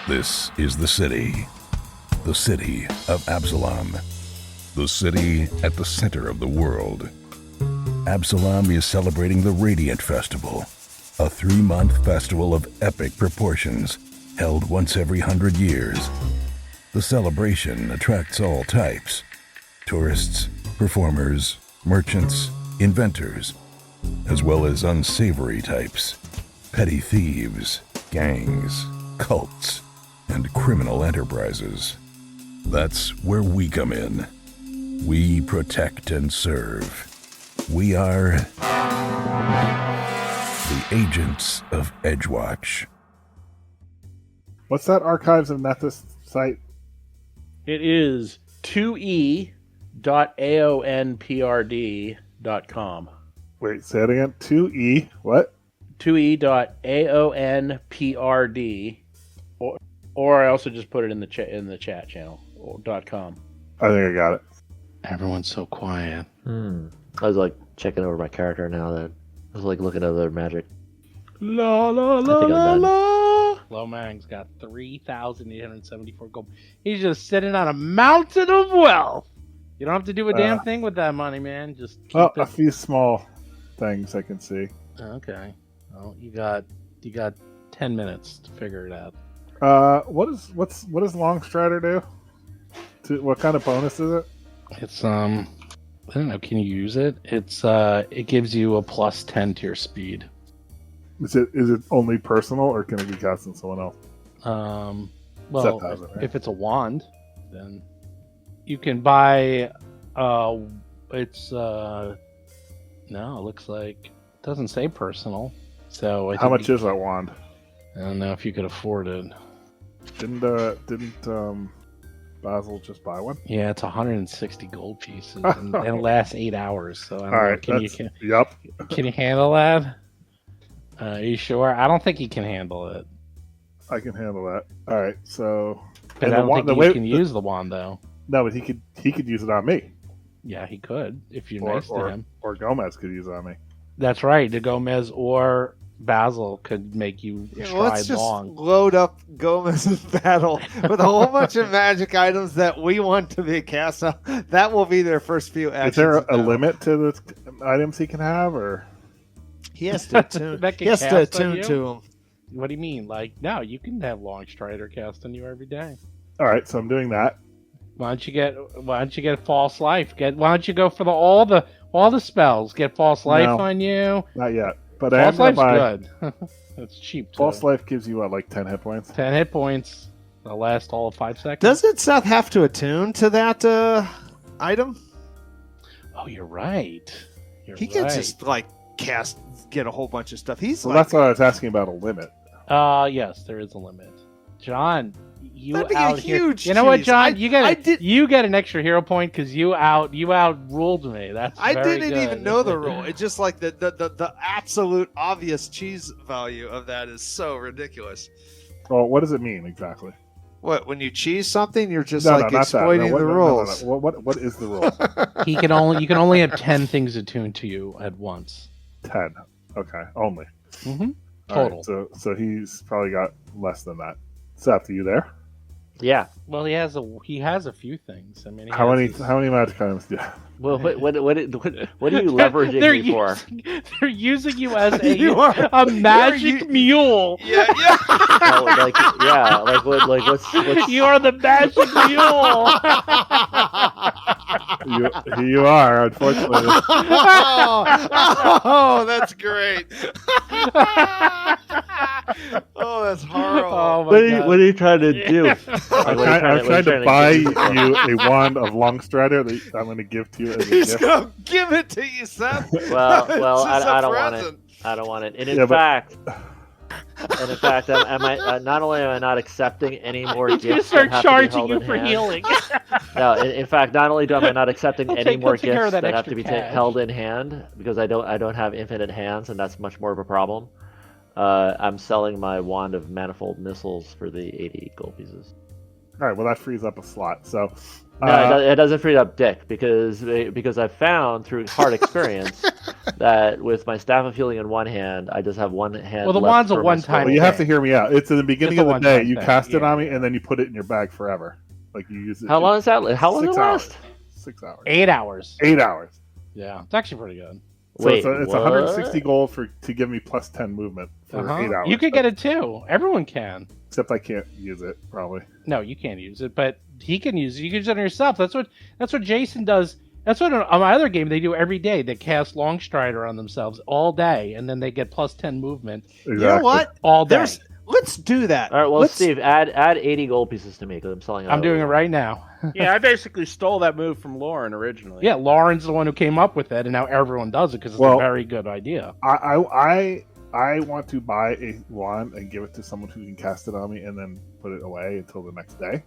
This is the city of Absalom, the city at the center of the world. Absalom is celebrating the Radiant Festival, a 3-month festival of epic proportions held once every 100 years. The celebration attracts all types: tourists, performers, merchants, inventors, as well as unsavory types, petty thieves, gangs, cults, and criminal enterprises. That's where we come in. We protect and serve. We are the agents of Edgewatch. What's that Archives of Nethys site? It is 2e.aonprd.com. Wait, say it again. 2E, what? 2e.aonprd, or I also just put it in the chat channel, .com. I think I got it. Everyone's so quiet. I was like checking over my character now that I was like looking at their magic. La la la I think I'm la done. la. Lomang's got 3,874 gold. He's just sitting on a mountain of wealth. You don't have to do a damn thing with that money, man. Just keep Oh, it. a few small things I can see. Okay. Well, you got 10 minutes to figure it out. What does Longstrider do? What kind of bonus is it? It's I don't know. Can you use it? It gives you a plus 10 to your speed. Is it only personal, or can it be cast on someone else? Well, Seth has it, right? if it's a wand, then you can buy. It's no, it looks like it doesn't say personal. So I How think much is that wand? I don't know if you could afford it. Didn't Basil just buy one? Yeah, it's 160 gold pieces, and it lasts 8 hours. So I don't All know. right. Yep. Can you handle that? Are you sure? I don't think you can handle it. I can handle that. All right. So, But I don't think you can use the wand, though. No, but he could use it on me, Yeah, he could if you're nice to him. or Gomez could use it on me. That's right. The Gomez or Basil could make you Let's stride just long. load up Gomez's battle with a whole bunch of magic items that we want to be cast on. That will be their first few actions. Is there of a battle. limit to the items he can have, or He has to attune. That can He has to cast on attune you? to him. What do you mean? Like, no, you can have Longstrider cast on you every day. all right? So I'm doing that. Why don't you get False Life? Why don't you go for all the spells? Get False Life No. on you. Not yet, but I am False gonna Life's buy. good. It's cheap too. False Life gives you what, like 10 hit points? 10 hit points. They'll last all of 5 seconds. Doesn't Seth have to attune to that item? Oh, you're right. He can't just get a whole bunch of stuff. He's Well, like, that's why I was asking about a limit. Yes, there is a limit. John, you That'd be a out here. huge You know what, cheese. John? You get an extra hero point because you outruled me. That's I very didn't good. even know the rule. It's just like the absolute obvious cheese value of that is so ridiculous. Well, what does it mean exactly? What, when you cheese something, you're just No, like not that. exploiting No, the rules. No. What is the rule? You can only have 10 things attuned to you at once. 10. Okay, only. Mm-hmm. All Total. right, so he's probably got less than that. Seth, are you there? Yeah. Well, he has a few things. I mean, How many magic items do you have? Well, what are you leveraging me for? They're using you as You are- a magic mule. Yeah. Oh, what's You are the magic mule. You are, unfortunately. Oh, that's great. Oh, that's horrible. Oh my what are God. you trying to do? I'm trying to buy you a wand of Longstrider that I'm going to give to you as a He's gift. gonna give it to you, Seth. Well, It's just I a don't want it. present. I don't want it. And Yeah, in but- fact, not only am I not accepting any more He's gifts gonna that start have to be charging held you in for hand. healing. No, in fact, not only am I not accepting He'll any take- more he'll take care of gifts that that have extra to be cash. held in hand because I don't have infinite hands, and that's much more of a problem. I'm selling my wand of manifold missiles for the 80 gold pieces. All right, well, that frees up a slot. So, No, it doesn't free up dick because I've found through hard experience that with my staff of healing in one hand, I just have one hand. Well, the left wand's a for my one-time scroll. Well, you have to hear me out. It's in the beginning It's a of the day. one-time You thing. cast it Yeah, on me, yeah. and then you put it in your bag forever. Like you use it. How long is that? How long does it 6 last? hours. 6 hours. 8 hours. 8 hours. Yeah, it's actually pretty good. So Wait, it's what? 160 gold to give me plus 10 movement for 8 hours. You could get it too. Everyone can. Except I can't use it, probably. No, you can't use it, but he can use it. You can use it on yourself. That's what Jason does. That's what on my other game they do every day. They cast Longstrider on themselves all day, and then they get plus 10 movement Exactly. You know what? all day. Let's do that. All right, well, Let's- Steve, add 80 gold pieces to me because I'm selling it. I'm doing it right now. Yeah, I basically stole that move from Lauren originally. Yeah, Lauren's the one who came up with it, and now everyone does it because it's a very good idea. I want to buy a wand and give it to someone who can cast it on me and then put it away until the next day.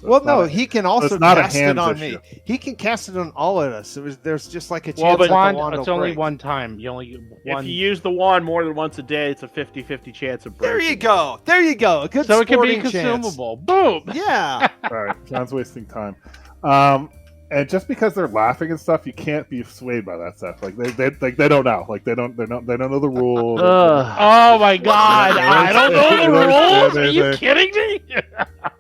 So Well, it's not no, a- he can also it's not a cast it hands on issue. me. He can cast it on all of us. There's just like a chance Well, that but the wand it's will only break. one time. You only get one. If you use the wand more than once a day, it's a 50-50 chance of breaking. There you go. There you go. A good so it can be sporting chance. consumable. Boom. Yeah. All right, John's wasting time. And just because they're laughing and stuff, you can't be swayed by that stuff. Like they don't know. Like they don't know the rules. Oh my God! I don't know the rules. Are you They- kidding me?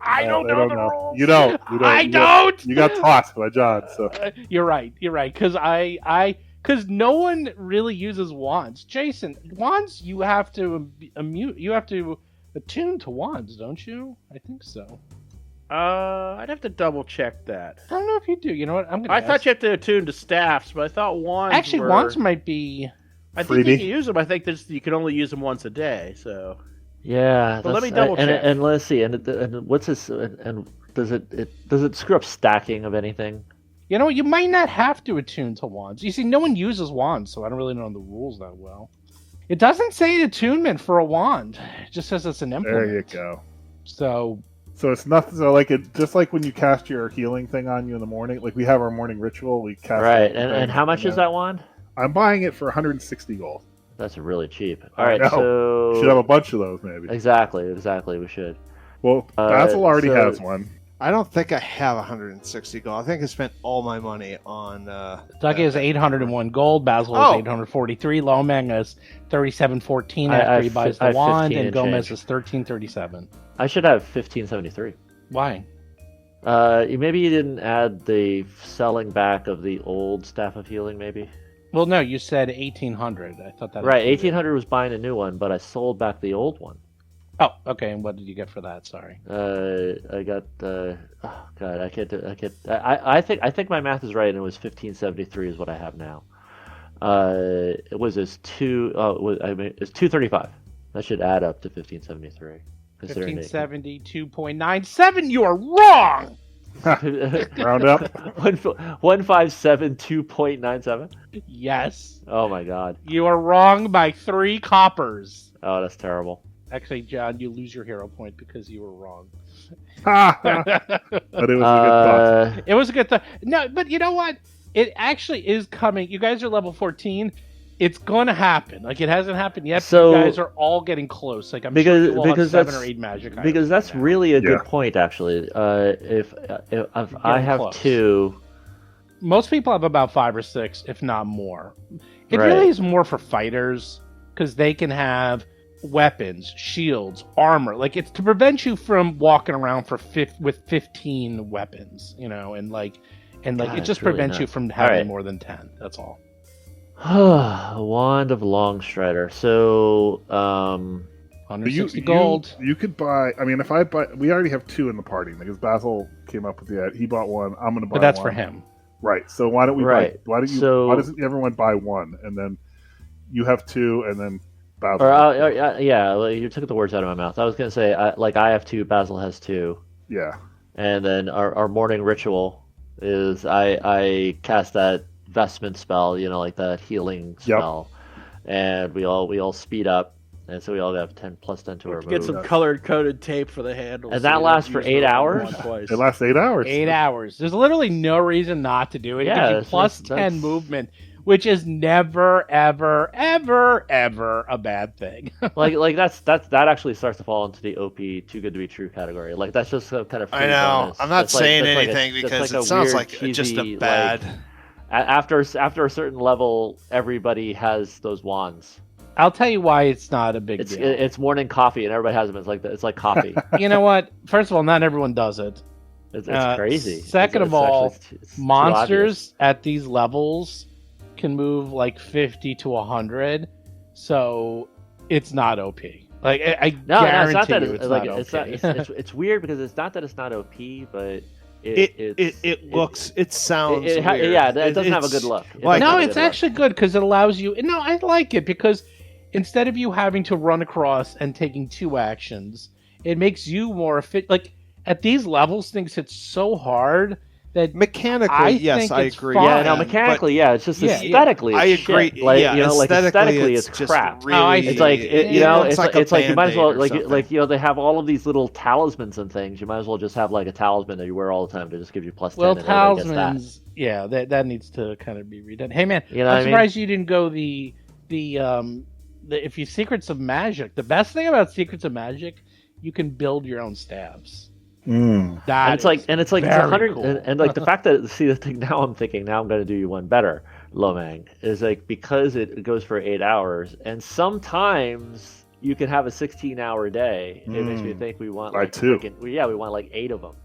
I No, don't they know don't the know. rules. You don't. I don't. You got taught by John. So You're right. Because no one really uses wands. Jason, wands you have to attune to wands, don't you? I think so. I'd have to double check that. I don't know if you do. You know what? I'm gonna. I thought you have to attune to staffs, but I thought wands. Actually, were... wands might be. I think you freebie. can use them. I think you can only use them once a day. So Yeah, But let me that's- double and, check. And let's see, and what's this? And does it screw up stacking of anything? You know, you might not have to attune to wands. You see, no one uses wands, so I don't really know the rules that well. It doesn't say attunement for a wand. It just says it's an implement. there you go. So So it's nothing. So like it, just like when you cast your healing thing on you in the morning. Like we have our morning ritual. We cast. Right, the thing, and how much is then- that wand? I'm buying it for 160 gold. That's really cheap. I All right, know. so Should have a bunch of those maybe. exactly, we should. Well, Basil already so- has one. I don't think I have 160 gold. I think I spent all my money on. Dougie has 801 gold. Basil Oh. has 843. Lomang has 3714 I after have he buys I the have wand, 15 and and Gomez change. is 1337. I should have 1573. Why? Maybe you didn't add the selling back of the old staff of healing. Maybe Well, no, you said 1800. I thought that. right. included- 1800 was buying a new one, but I sold back the old one. Oh, okay. And what did you get for that? Sorry. I got. Oh God, I can't. I think my math is right, and it was 1573 is what I have now. It was it's 235. That should add up to 1573. considering it- 1572.97. You are wrong. Round up. 1572.97. Yes, Oh my God. you are wrong by 3 coppers. Oh, that's terrible. Actually, John, you lose your hero point because you were wrong. But it was a good thought. It was a good thing. No, but you know what? It actually is coming. You guys are level 14. It's going to happen. Like, it hasn't happened yet. So- you guys are all getting close. Like, I'm Because- sure you will have because 7 that's- or 8 magic items Because that's now. really a Yeah. good point, actually. If I have close. 2, Most people have about 5 or 6, if not more. It Right. really is more for fighters because they can have weapons, shields, armor. Like, it's to prevent you from walking around with 15 weapons, you know, and God, it just it's really prevents you nuts. from having Alright. more than 10. That's all. Wand of Longstrider. So, 160 gold. You could buy. I mean, if I buy, we already have 2 in the party because Basil came up with the. He bought one. I'm going to buy. But that's one. for him. Right. So why don't we? Right. Why don't you? So- why doesn't everyone buy one and then you have 2 and then Basil? yeah, well, you took the words out of my mouth. I was going to say, I have 2, Basil has 2. Yeah. And then our morning ritual is I cast that vestment spell, you know, like that healing spell, and we all speed up, and so we all have 10 plus 10 to our Get move. some colored coded tape for the handle. And so that you don't lasts for use 8 the hours? wand twice. It lasts 8 hours. 8 hours. There's literally no reason not to do it. It Yeah, gives you plus that's- 10 movement, which is never, ever, ever, ever a bad thing. like that actually starts to fall into the OP too good to be true category. Like that's just some kind of. I free know. bonus. I'm not That's like- saying that's like anything that's because like it sounds weird, like just a cheesy, bad. After a certain level, everybody has those wands. I'll tell you why it's not a big It's deal. it's morning coffee, and everybody has them. It's like coffee. You know what? First of all, not everyone does it. It's crazy. Second It's of all, actually- it's too obvious. monsters at these levels can move like 50 to 100, so it's not OP. Like I No, guarantee it's not that. you, it's Like not it's OP. not. It's weird because it's not that it's not OP, but It looks, it sounds weird. yeah, it doesn't have a good look. It like- doesn't No, have a it's good look. actually good because it allows you. No, I like it because instead of you having to run across and taking 2 actions, it makes you more efficient. Like at these levels, things hit so hard that Mechanically, I yes, think I it's agree. fine. Yeah, no, but mechanically, yeah, it's just Yeah, aesthetically. I It's agree. Shit. Like yeah, you know, like aesthetically, it's just crap. Really, Oh, I It's like you know, it's like like you might as well Band-Aid or like something. you know they have all of these little talismans and things. You might as well just have like a talisman that you wear all the time to just give you +10. well, and everybody gets that. talismans. Yeah, that needs to kind of be redone. Hey man, You know what I I'm mean? surprised you didn't go the if you Secrets of Magic. The best thing about Secrets of Magic, you can build your own stabs. Mm. That And it's like is it's very 100 cool. and like the fact that see the thing now I'm thinking now I'm going to do you one better, Lomang, is like because it goes for 8 hours and sometimes you can have a 16-hour day. It makes me think we want like too. we want like 8 of them.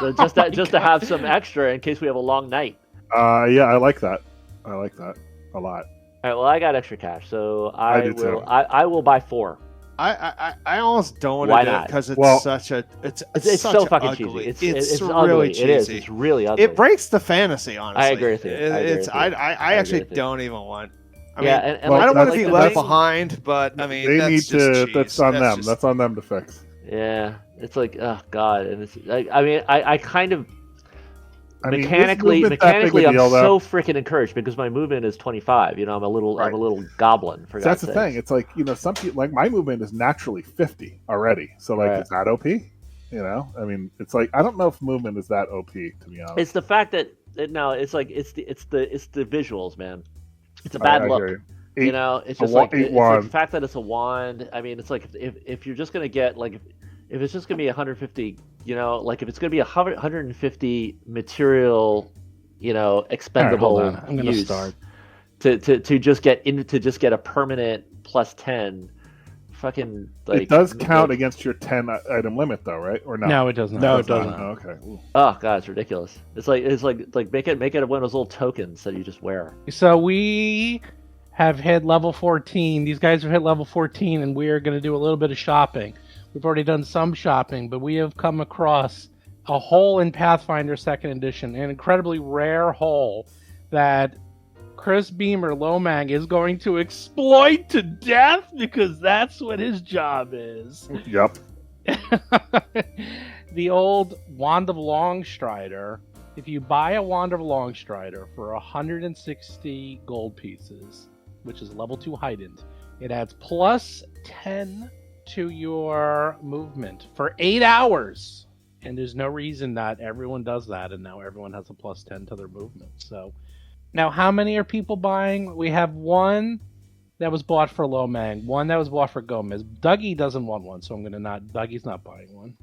So just to have some extra in case we have a long night. Yeah, I like that. I like that a lot. All right, well I got extra cash, so I do will too. I will buy 4. I almost don't want Why to do it not? because it's Well, such a it's It's such so a fucking ugly. cheesy. It's really ugly. cheesy. It is. It's really ugly. It breaks the fantasy, honestly. I agree with you. It's I agree actually with you. don't even want. I Yeah, mean, and Well, I don't want to that's- be the left thing- behind, but I mean, They that's need just to. cheese. That's on them. just- That's on them to fix. Yeah, it's like oh god, and it's like I mean I kind of I mean, this mechanically movement's that big a I'm deal, though. so freaking encouraged because my movement is 25. You know, I'm a little Right. goblin for So that's God's the sakes. thing. It's like some people like my movement is naturally 50 already. So like, Right. is that OP? You know, I mean, it's like I don't know if movement is that OP to be honest. It's the fact that no, it's like it's the visuals, man. It's a I bad hear look. you. You know, it's a just wa- like eight it's like wand. the fact that it's a wand. I mean, it's like if you're just gonna get like if it's just gonna be 150, you know, like if it's gonna be 150 material, you know, All right, expendable hold on. I'm gonna use start. to just get a permanent +10. Fucking like it does count like, against your 10 item limit though, right? Or no? No, it doesn't. No, It it doesn't. not. Oh, okay. Ooh. oh god, it's ridiculous. It's like make it one of those little tokens that you just wear. So we have hit level 14. These guys have hit level 14, and we are going to do a little bit of shopping. We've already done some shopping, but we have come across a hole in Pathfinder 2nd Edition, an incredibly rare hole that Chris Beamer Lomang is going to exploit to death because that's what his job is. Yep. The old Wand of Longstrider. If you buy a Wand of Longstrider for 160 gold pieces, which is level 2 heightened, it adds +10 to your movement for 8 hours. And there's no reason that everyone does that, and now everyone has a +10 to their movement. So, now how many are people buying? We have one that was bought for Lomang, one that was bought for Gomez. Dougie doesn't want one, so Dougie's not buying one.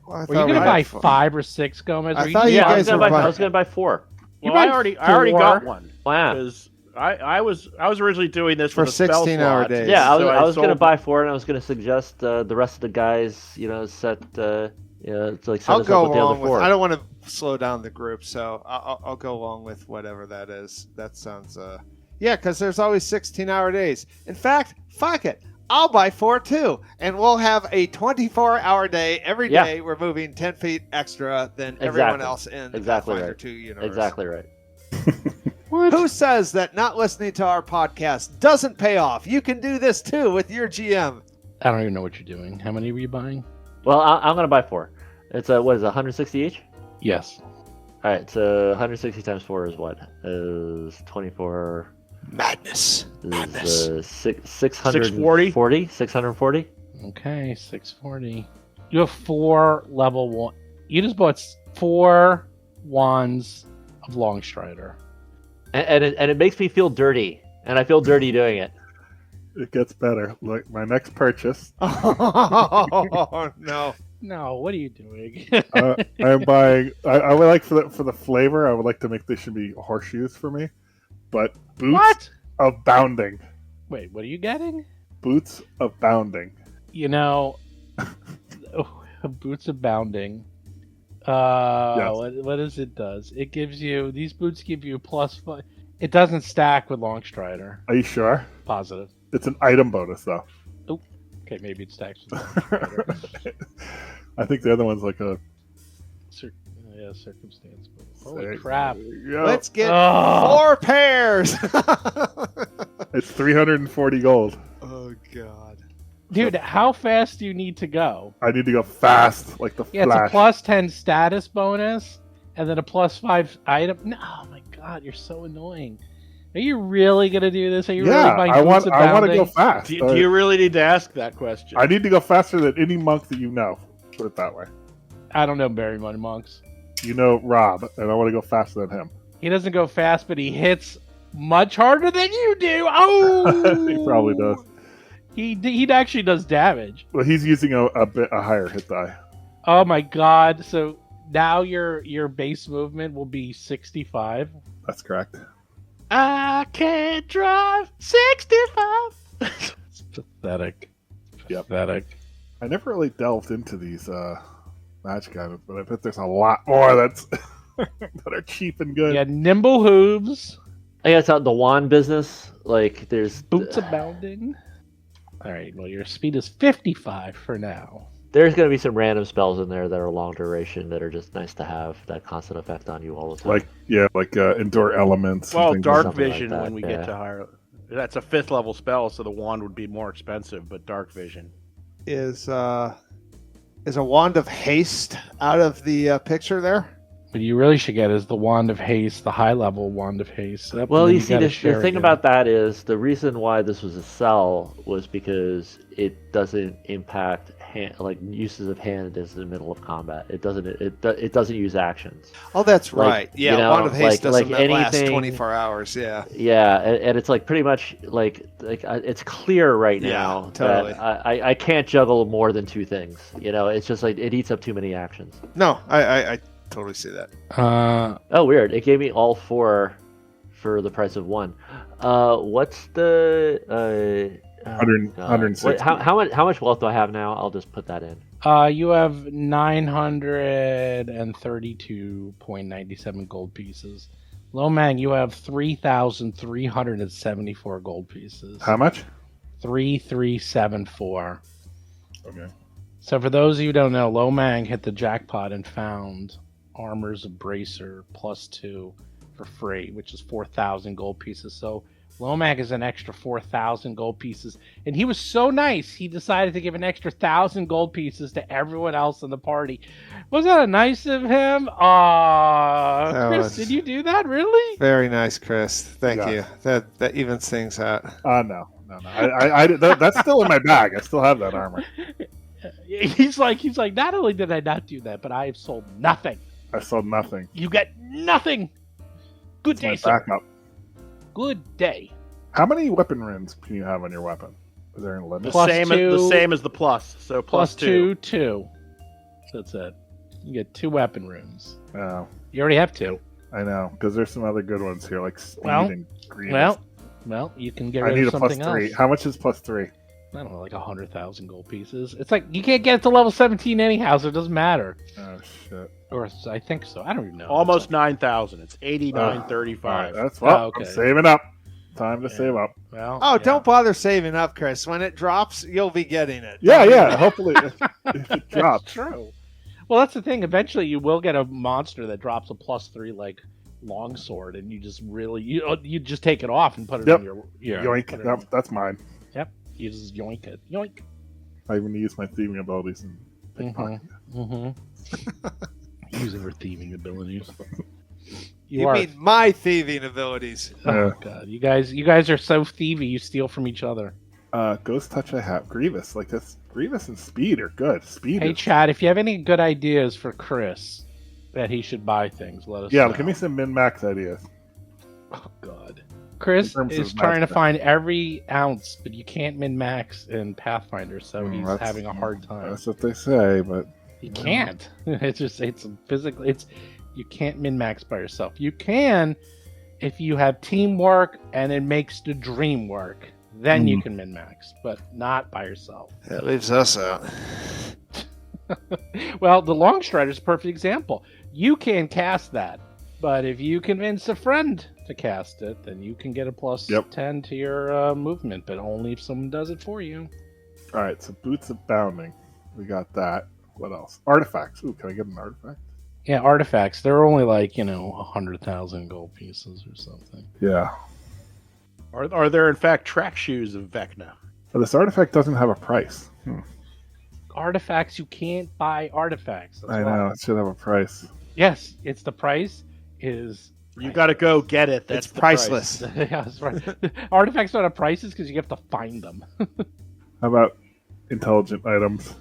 Well, I Were thought you we going to had buy fun. 5 or 6, Gomez? I Were thought you Yeah, guys were I buying- was gonna buy 4. You Well, I buy already got 4? one Wow. because I was originally doing this For with a spell 16-hour slot. days. Yeah, So I was going to sold- buy 4, and I was going to suggest the rest of the guys, you know, set, to like set I'll us go up with the other along with. 4. I don't want to slow down the group, so I'll go along with whatever that is. That sounds. Yeah, because there's always 16-hour days. In fact, fuck it. I'll buy 4 too, and we'll have a 24-hour day every Yeah. day. We're moving 10 feet extra than everyone Exactly. else in the Exactly Pathfinder right. 2 universe. Exactly right. Who says that not listening to our podcast doesn't pay off? You can do this too with your GM. I don't even know what you're doing. How many were you buying? Well, I'm going to buy 4. It's what is it, 160 each? Yes. All right, so 160 times 4 is what? Is 24. Madness. Is 640? 640? Okay, 640. You have 4 level 1. You just bought 4 wands of Longstrider. And it makes me feel dirty, and I feel dirty doing it. It gets better. Like my next purchase. Oh no! No, what are you doing? I'm buying. I would like for the flavor. I would like to make they should be horseshoes for me, but boots What? of bounding. Wait, what are you getting? Boots of bounding. You know, boots of bounding. Yes. What is it does? It gives you these boots give you +5. It doesn't stack with Longstrider. Are you sure? Positive. It's an item bonus though. Okay, maybe it stacks with Longstrider. I think the other one's like a. Circumstance. Holy crap! Yeah. Let's get Oh. 4 pairs. It's 340 gold. Oh God. Dude, how fast do you need to go? I need to go fast, like the Yeah, Flash. it's a +10 status bonus, and then a +5 item. No, oh my god, you're so annoying. Are you really gonna do this? Are you really buying I boots of want to bounding? go fast. Do you really need to ask that question? I need to go faster than any monk that you know. Put it that way. I don't know Barry Money Monks. You know Rob, and I want to go faster than him. He doesn't go fast, but he hits much harder than you do. Oh, He probably does. He actually does damage. Well, he's using a higher hit die. Oh my god! So now your base movement will be 65. That's correct. I can't drive 65. It's pathetic. Yep. Pathetic. I never really delved into these magic items, but I bet there's a lot more that's that are cheap and good. Yeah, nimble hooves, I guess out the wand business, like there's boots abounding. All right. Well, your speed is 55 for now. there's going to be some random spells in there that are long duration that are just nice to have that constant effect on you all the time. Like endure elements. and Well, things dark something like vision that, when we yeah. get to higher. That's a 5th level spell, so the wand would be more expensive. But dark vision. Is a wand of haste out of the picture there? What you really should get is the Wand of Haste, the high level Wand of Haste. Well, Then you see, gotta the share thing it, about that is the reason why this was a sell was because it doesn't impact uses of hand as in the middle of combat. It doesn't use actions. Oh, that's Like, right. Yeah, you know, wand of haste doesn't like last anything- 24 hours. Yeah. Yeah, and it's like pretty much like it's clear right Yeah, now totally. that I can't juggle more than 2 things. You know, it's just like it eats up too many actions. No, I totally see that. Oh, weird! It gave me all 4 for the price of 1. What's the 100, God. 160. Wait, how much wealth do I have now? I'll just put that in. You have 932.97 gold pieces. Lomang, you have 3,374 gold pieces. How much? 3,374. Okay. So for those of you who don't know, Lomang hit the jackpot and found Armors of Bracer +2 for free, which is 4,000 gold pieces. So Lomang is an extra 4,000 gold pieces. And he was so nice, he decided to give an extra 1,000 gold pieces to everyone else in the party. Wasn't that nice of him? Aw, That Chris, was- did you do that, really? Very nice, Chris. Thank Yeah. you. That evens things out. No. That's still in my bag. I still have that armor. He's like, not only did I not do that, but I have sold nothing. I sold nothing. You get nothing. Good It's my day, sir. backup. Good day. How many weapon runes can you have on your weapon? Is there a The limit? Plus same two- the same as the plus. So plus 2. 2. That's it. You get 2 weapon runes. No, You already have 2. I know, because there's some other good ones here, like speed Well, and green. Well, you can get I rid need of a plus something 3. else. How much is plus 3? I don't know, like 100,000 gold pieces. It's like you can't get it to level 17 anyhow, so it doesn't matter. Oh shit! Or I think so. I don't even know. Almost 9,000. It's 89.35. All right, that's well. okay. I'm saving up. Time to Yeah. save up. Well, Oh, yeah. don't bother saving up, Chris. When it drops, you'll be getting it. Yeah. Hopefully, if it drops. True. Well, that's the thing. Eventually, you will get a monster that drops a +3 like longsword, and you just really you just take it off and put it Yep. in your Yoink. put it Yep, that's mine. Yep. You just yoink it. Yoink. I even use my thieving abilities and pickpocket. Mm-hmm. Using her thieving abilities. You are. mean my thieving abilities? Oh god, you guys are so thievy. You steal from each other. Ghost touch I have. Grievous. Like this. Grievous and speed are good. Speed. Hey, is... Chad, if you have any good ideas for Chris that he should buy things, let us Yeah, know. give me some min-max ideas. Oh god. Chris In terms is of trying to max. find every ounce, but you can't min-max in Pathfinder, so he's That's- having a hard time. That's what they say, but You can't. It's physically. You can't min max by yourself. You can if you have teamwork and it makes the dream work. Then you can min max, but not by yourself. That leaves us out. Well, the long strider is a perfect example. You can cast that, but if you convince a friend to cast it, then you can get a plus 10 to your movement, but only if someone does it for you. All right, so Boots of Bounding. We got that. What else? Artifacts. Ooh, can I get an artifact? Yeah, artifacts. They're only like, 100,000 gold pieces or something. Yeah. Are there in fact track shoes of Vecna? But this artifact doesn't have a price. Artifacts, you can't buy artifacts. That's I why. know, it should have a price. Yes, it's the price is... You got to go get it. That's It's the priceless. Yeah, that's right. Artifacts don't have prices because you have to find them. How about intelligent items?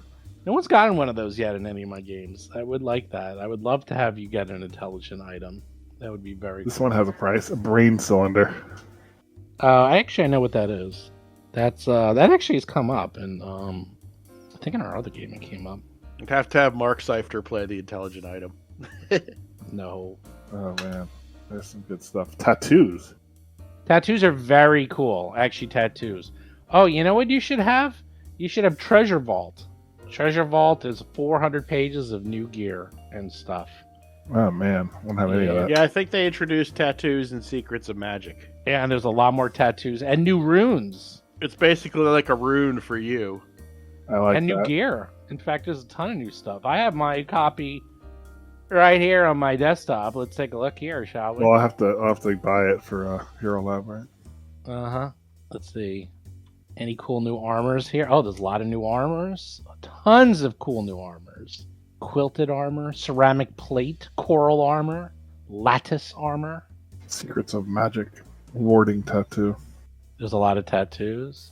No one's gotten one of those yet in any of my games. I would like that. I would love to have you get an intelligent item. That would be very This cool. one has a price. A brain cylinder. I know what that is. That's that actually has come up, and I think in our other game it came up. You'd have to have Mark Seifter play the intelligent item. No. Oh man, there's some good stuff. Tattoos. Tattoos are very cool. Actually, tattoos. Oh, you know what you should have? You should have Treasure Vault. Treasure Vault is 400 pages of new gear and stuff. Oh man, I don't have any of that. Yeah, I think they introduced tattoos and Secrets of Magic. Yeah, and there's a lot more tattoos and new runes It's basically like a rune for you. I like and new that. gear. In fact, there's a ton of new stuff. I have my copy right here on my desktop. Let's take a look here, shall we? Well, I'll have to buy it for Hero Lab, right? Uh-huh. Let's see. Any cool new armors here? Oh, there's a lot of new armors. Tons of cool new armors. Quilted armor, ceramic plate, coral armor, lattice armor. Secrets of Magic warding tattoo. There's a lot of tattoos.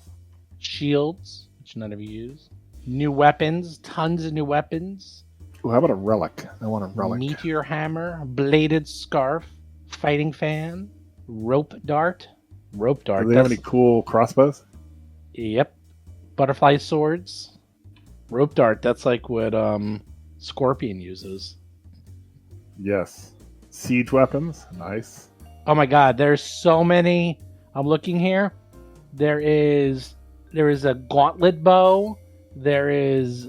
Shields, which none of you use. New weapons, tons of new weapons. Ooh, how about a relic? I want a relic. Meteor hammer, bladed scarf, fighting fan, rope dart. Rope dart. Do they have that's- any cool crossbows? Yep. Butterfly swords. Rope dart, that's like what Scorpion uses. Yes. Siege weapons. Nice. Oh my god, there's so many. I'm looking here. There is a gauntlet bow. There's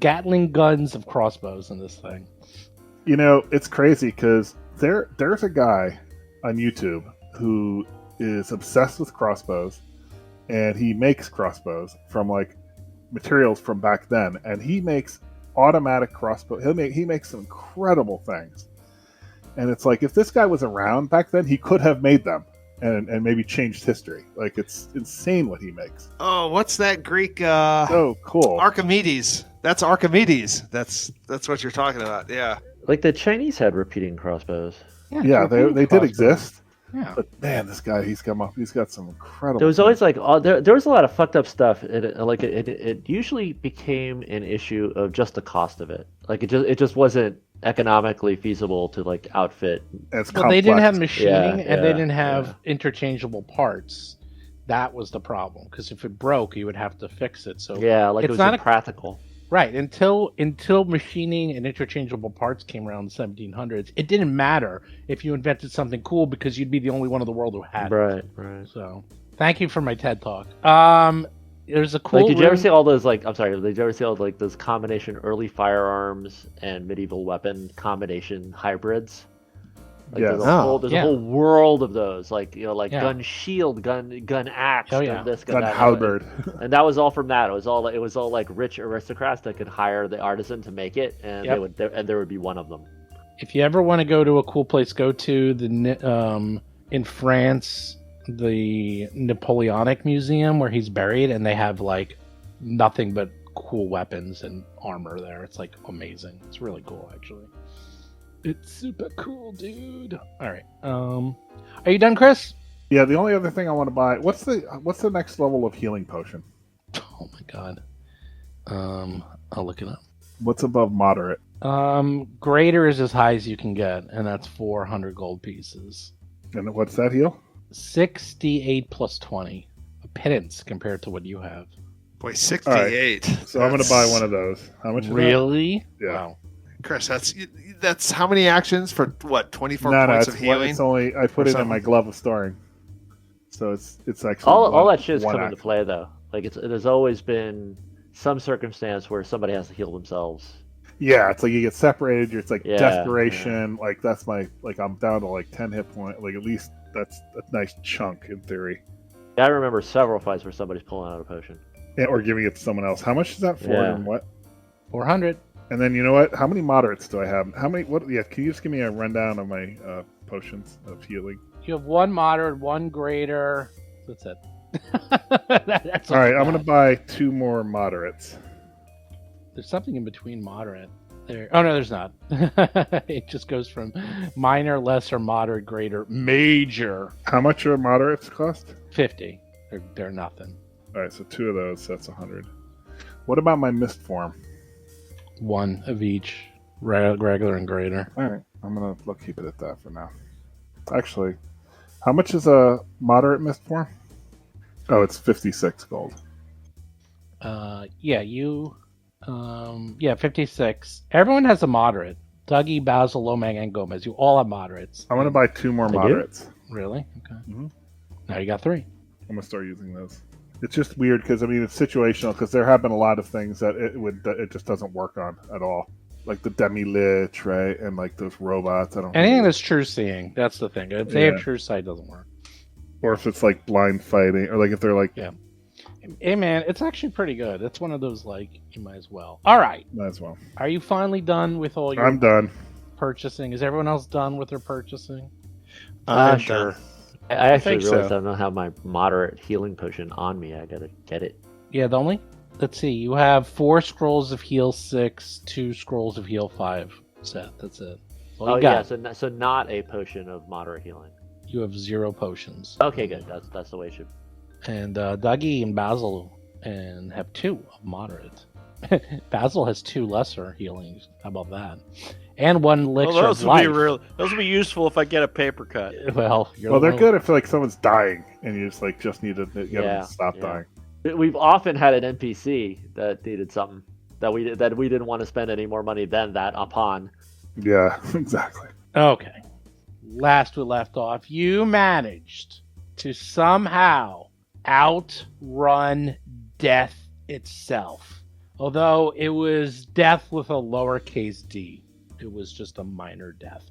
Gatling guns of crossbows in this thing. You know, it's crazy because there's a guy on YouTube who is obsessed with crossbows, and he makes crossbows from like materials from back then, and he makes automatic crossbow. He makes some incredible things, and it's like if this guy was around back then, he could have made them and maybe changed history. Like it's insane what he makes. Oh, what's that Greek? So cool. Archimedes. That's Archimedes. That's what you're talking about. Yeah. Like the Chinese had repeating crossbows. Yeah, they did exist. Yeah. But man, this guy, he's got some incredible. There was always like there was a lot of fucked up stuff. It usually became an issue of just the cost of it. Like it just wasn't economically feasible to like outfit. It's Well, they didn't have complex. machining, and they yeah, didn't have interchangeable parts. That was the problem, because if it broke, you would have to fix it. So Yeah, like It's it was not a- impractical. right until machining and interchangeable parts came around in the 1700s, it didn't matter if you invented something cool because you'd be the only one in the world who had it. Right. So, thank you for my TED talk. There's a cool. Like, did you ever room- see all those like? I'm sorry. Did you ever see all like those combination early firearms and medieval weapon combination hybrids? Like, Yes. There's a Yeah. whole world of those. Like Yeah. gun shield, gun axe, Oh, yeah. gun this, Gun that. halberd. And that was all from that. It was all like rich aristocrats that could hire the artisan to make it, and Yep. there would be one of them. If you ever want to go to a cool place, go to in France, the Napoleonic Museum where he's buried, and they have like nothing but cool weapons and armor there. It's like amazing. It's really cool, actually. It's super cool, dude. All right. Are you done, Chris? Yeah, the only other thing I want to buy. What's the next level of healing potion? Oh my god. I'll look it up. What's above moderate? Greater is as high as you can get, and that's 400 gold pieces. And what's that heal? 68 plus 20. A pittance compared to what you have. Boy, 68. So I'm going to buy one of those. How much is Really? that? Yeah. Wow. Chris, that's how many actions for what? 24 No, points it's, of healing. it's only I put or it in my something? glove of storing. So it's actually All that shit's one come into act. play though. Like there's always been some circumstance where somebody has to heal themselves. Yeah, it's like you get separated. It's like Yeah, desperation. Like that's I'm down to like 10 hit points. Like at least that's a nice chunk in theory. I remember several fights where somebody's pulling out a potion. Yeah, or giving it to someone else. How much is that for? Yeah. And what? 400. And then you know what? How many moderates do I have? How many? What? Yeah, can you just give me a rundown of my potions of healing? You have one moderate, one greater. That's it. That's All right, all I'm gonna buy 2 more moderates. There's something in between moderate. There. Oh no, there's not. It just goes from minor, lesser, moderate, greater, major. How much are moderates cost? 50. They're nothing. All right, so 2 of those. That's 100. What about my mist form? One of each, regular and greater. All right, I'm gonna keep it at that for now. Actually, how much is a moderate mist form? Oh, it's 56 gold. Yeah, 56. Everyone has a moderate. Dougie, Basil, Lomang, and Gomez. You all have moderates. I'm gonna buy 2 more I do? moderates. Really? Okay. Mhm. Now you got 3. I'm gonna start using those. It's just weird because it's situational. Because there have been a lot of things that it just doesn't work on at all, like the demi lich, right, and like those robots. I don't. Anything that's true seeing, that's the thing. If they have Yeah. true sight, it doesn't work. Or if it's like blind fighting, or like if they're like, Hey man, it's actually pretty good. It's one of those like you might as well. All right, might as well. are you finally done with all your I'm done. purchasing? Is everyone else done with their purchasing? I'm sure. I actually think realized so. I don't have my moderate healing potion on me. I gotta get it. Yeah, let's see. You have 4 scrolls of heal 6, 2 scrolls of heal 5 set. That's it. That's all you got. Yeah. So not a potion of moderate healing. You have 0 potions. Okay, good. That's the way it should. And Dougie and Basil and have 2 of moderate. Basil has 2 lesser healings. How about that? And 1 elixir Well, those of will life. be those will be useful if I get a paper cut. Well, you're Well, they're alone. good if like someone's dying and you just need to get them Yeah, to stop yeah. dying. We've often had an NPC that needed something that we didn't want to spend any more money than that upon. Yeah, exactly. Okay. Last we left off, you managed to somehow outrun death itself. Although it was death with a lowercase d. It was just a minor death.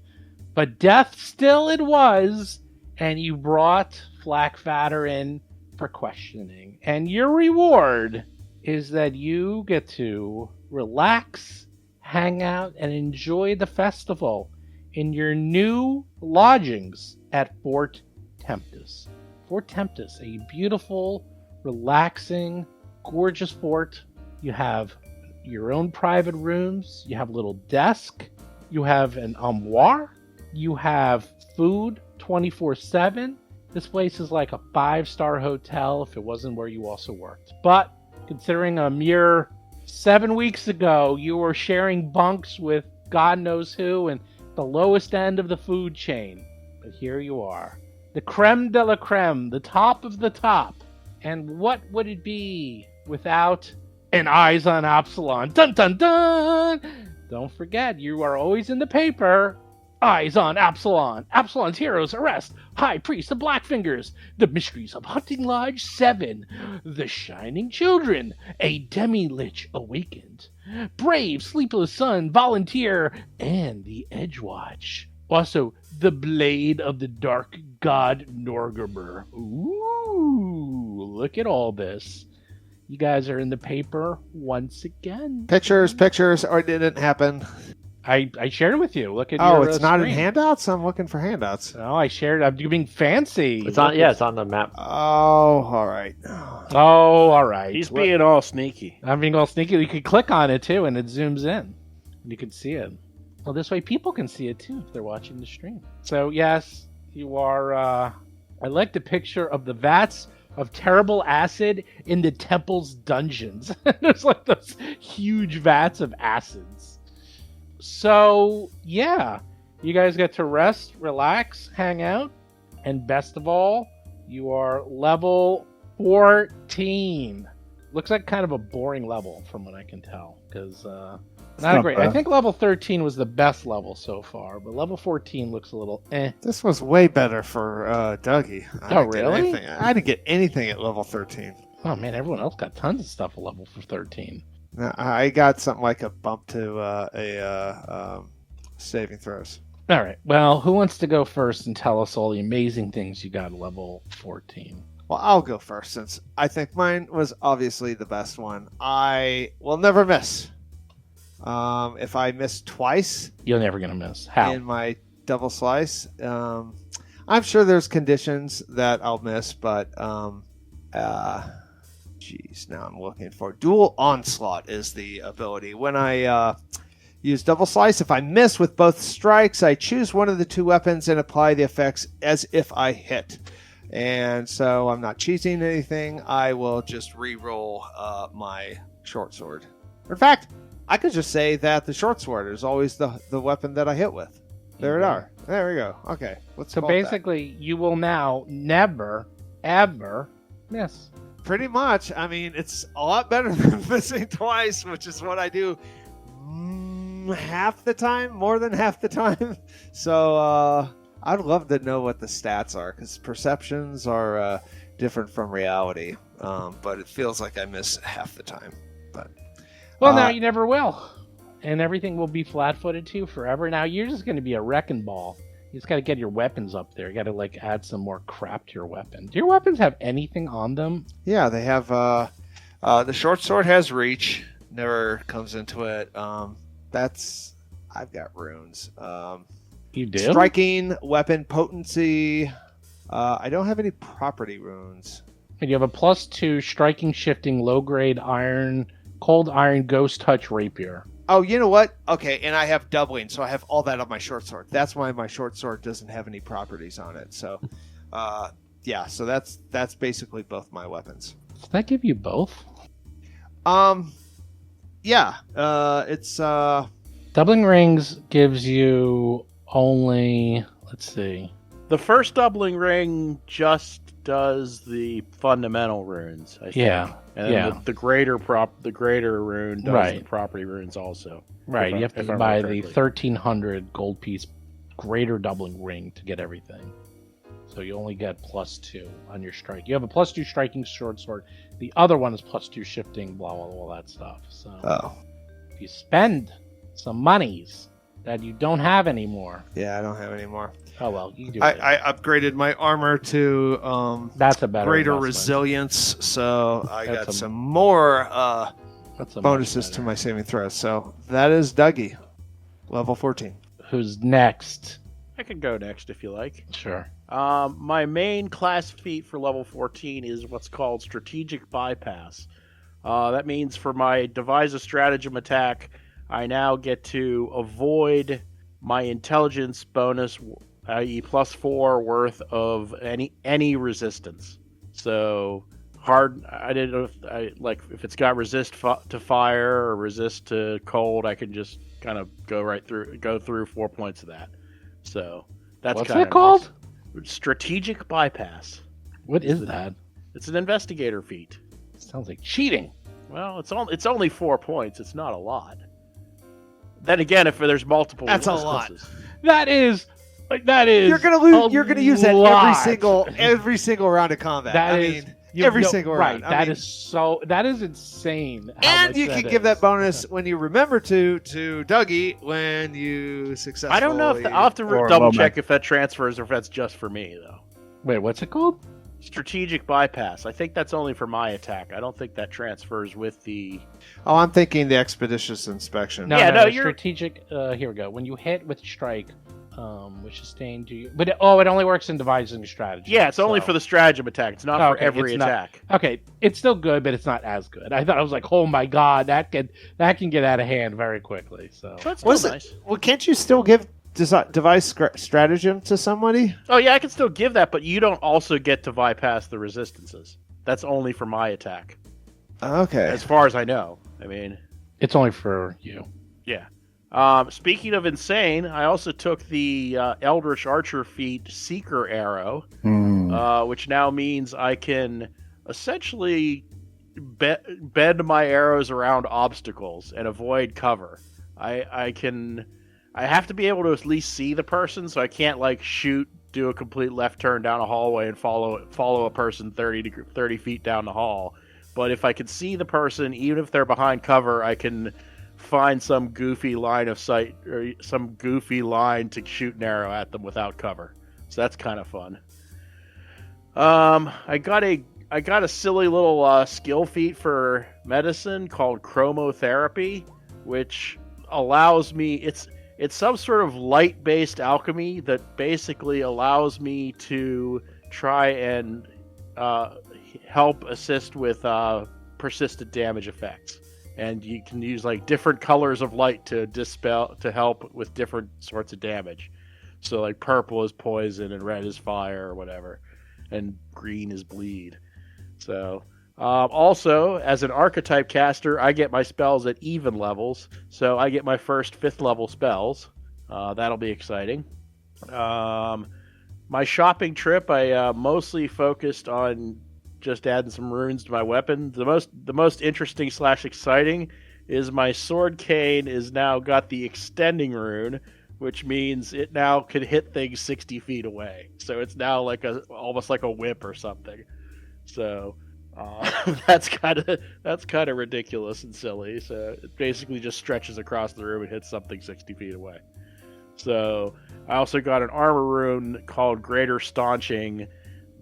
But death still it was, and you brought Flackfatter in for questioning. And your reward is that you get to relax, hang out, and enjoy the festival in your new lodgings at Fort Tempest. Fort Tempest, a beautiful, relaxing, gorgeous fort. You have your own private rooms. You have a little desk. You have an armoire. You have food 24/7. This place is like a 5-star hotel if it wasn't where you also worked. But considering a mere 7 weeks ago you were sharing bunks with God knows who and the lowest end of the food chain. But here you are. The creme de la creme, the top of the top. And what would it be without an Eyes on Absalom? Dun dun dun! Don't forget, you are always in the paper. Eyes on Absalom. Absalom's heroes arrest High Priest of Blackfingers. The Mysteries of Hunting Lodge 7. The Shining Children. A Demi-Lich Awakened. Brave Sleepless Sun Volunteer. And the Edgewatch. Also, the Blade of the Dark God Norgrimmar. Ooh, look at all this. You guys are in the paper once again. Pictures, or it didn't happen. I shared it with you. Look at Oh, your it's not in screen. handouts? I'm looking for handouts. No, I shared it. I'm being fancy. It's on. Look, Yeah, it's on the map. Oh, all right. Oh, all right. He's Look, being all sneaky. I'm being all sneaky. You can click on it too, and it zooms in. And you can see it. Well, this way people can see it too if they're watching the stream. So yes, you are. I like the picture of the vats of terrible acid in the temple's dungeons. There's like those huge vats of acids. So yeah, you guys get to rest, relax, hang out, and best of all, you are level 14. Looks like kind of a boring level from what I can tell, because not not great. bad. I think level 13 was the best level so far, but level 14 looks a little eh. This was way better for Dougie. I Oh, didn't get really? anything- I didn't get anything at level 13. Oh man, everyone else got tons of stuff at level 13. No, I got something like a bump to saving throws. All right. Well, who wants to go first and tell us all the amazing things you got at level 14? Well, I'll go first since I think mine was obviously the best one. I will never miss. If I miss twice You're never gonna miss. How? in my double slice, I'm sure there's conditions that I'll miss, but geez, now I'm looking for dual onslaught is the ability. When I use double slice, if I miss with both strikes, I choose one of the two weapons and apply the effects as if I hit. And so I'm not cheating anything. I will just re-roll my short sword. In fact, I could just say that the short sword is always the weapon that I hit with. There it are. There we go. Okay. Let's So call it that. basically, you will now never, ever miss. Pretty much. I mean, it's a lot better than missing twice, which is what I do half the time, more than half the time. So I'd love to know what the stats are, because perceptions are different from reality. But it feels like I miss half the time. But Well, now you never will. And everything will be flat-footed too forever. Now you're just going to be a wrecking ball. You just got to get your weapons up there. You got to like add some more crap to your weapon. Do your weapons have anything on them? yeah, they have the short sword has reach. Never comes into it. I've got runes. You do? Striking, weapon potency. I don't have any property runes. And you have a +2 striking, shifting, low-grade iron, cold iron, ghost touch, rapier. Oh, you know what? Okay, and I have doubling, so I have all that on my short sword. That's why my short sword doesn't have any properties on it. So, yeah, so that's basically both my weapons. Does that give you both? Yeah, it's Doubling rings gives you only, let's see. The first doubling ring just does the fundamental runes. I think. Yeah, And then the greater rune does Right. the property runes also. Right, If you have I to remember buy the correctly. 1,300 gold piece greater doubling ring to get everything. So you only get +2 on your strike. You have a +2 striking short sword. The other one is +2 shifting, blah, blah, blah, all that stuff. So if you spend some monies that you don't have anymore, yeah, I don't have any more. oh well, you can do it. I upgraded my armor to That's a better greater investment. resilience, so I That's got a- some more That's a much bonuses to better. my saving throws. So that is Dougie, level 14. Who's next? I can go next if you like. Sure. My main class feat for level 14 is what's called Strategic Bypass. That means for my Devise a Stratagem attack, I now get to avoid my intelligence bonus, i.e. +4 worth of any resistance. So hard. I didn't know if it's got resist to fire or resist to cold. I can just kind of go through 4 points of that. So that's What's kinda it called? nice. Strategic Bypass. What is that? It's an investigator feat. Sounds like cheating. Well, it's only 4 points. It's not a lot. Then again, if there's multiple, That's a lot. instances- That is. You're gonna lose. You're gonna use that lot. every single round of combat. That I is- mean, You- every no, single right. round. I mean, That is insane. how and much you can that give that is. bonus when you remember to Dougie when you successfully. I don't know if I'll have to Or double Lomax. check if that transfers or if that's just for me though. Wait, what's it called? Strategic Bypass. I think that's only for my attack. I don't think that transfers with the. Oh, I'm thinking the expeditious inspection. No, Yeah, no, no, no, you're- strategic. Here we go. When you hit with strike, which is staying to you, but it only works in devising strategy. Yeah, it's only so- for the stratagem attack. It's not Oh, for okay, every it's not- attack. Okay, it's still good, but it's not as good. I was like, oh my god, that can get out of hand very quickly. So So that's still Was it? nice. Well, can't you still give device stratagem to somebody? Oh yeah, I can still give that, but you don't also get to bypass the resistances. That's only for my attack, Okay. as far as I know. I mean, it's only for you. yeah. Speaking of insane, I also took the Eldritch Archer feat Seeker Arrow, which now means I can essentially bend my arrows around obstacles and avoid cover. I have to be able to at least see the person, so I can't like do a complete left turn down a hallway and follow a person 30 feet down the hall. But if I can see the person, even if they're behind cover, I can find some goofy line of sight or some goofy line to shoot an arrow at them without cover. So that's kind of fun. I got a silly little skill feat for medicine called chromotherapy, which allows me. It's some sort of light-based alchemy that basically allows me to try and help assist with persistent damage effects. And you can use like different colors of light to help with different sorts of damage. So like purple is poison and red is fire or whatever, and green is bleed. So also, as an archetype caster, I get my spells at even levels. So I get my first 5th level spells. That'll be exciting. My shopping trip, I mostly focused on just adding some runes to my weapon. The most interesting / exciting is my sword cane is now got the extending rune, which means it now can hit things 60 feet away. So it's now like almost like a whip or something. So that's kind of ridiculous and silly. So it basically just stretches across the room and hits something 60 feet away. So I also got an armor rune called Greater Staunching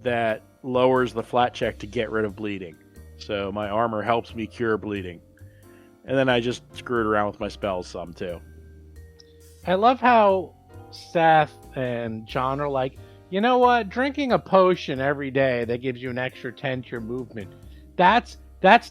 that lowers the flat check to get rid of bleeding. So my armor helps me cure bleeding. And then I just screwed around with my spells some too. I love how Seth and John are like, you know what? Drinking a potion every day that gives you an extra 10 to your movement, that's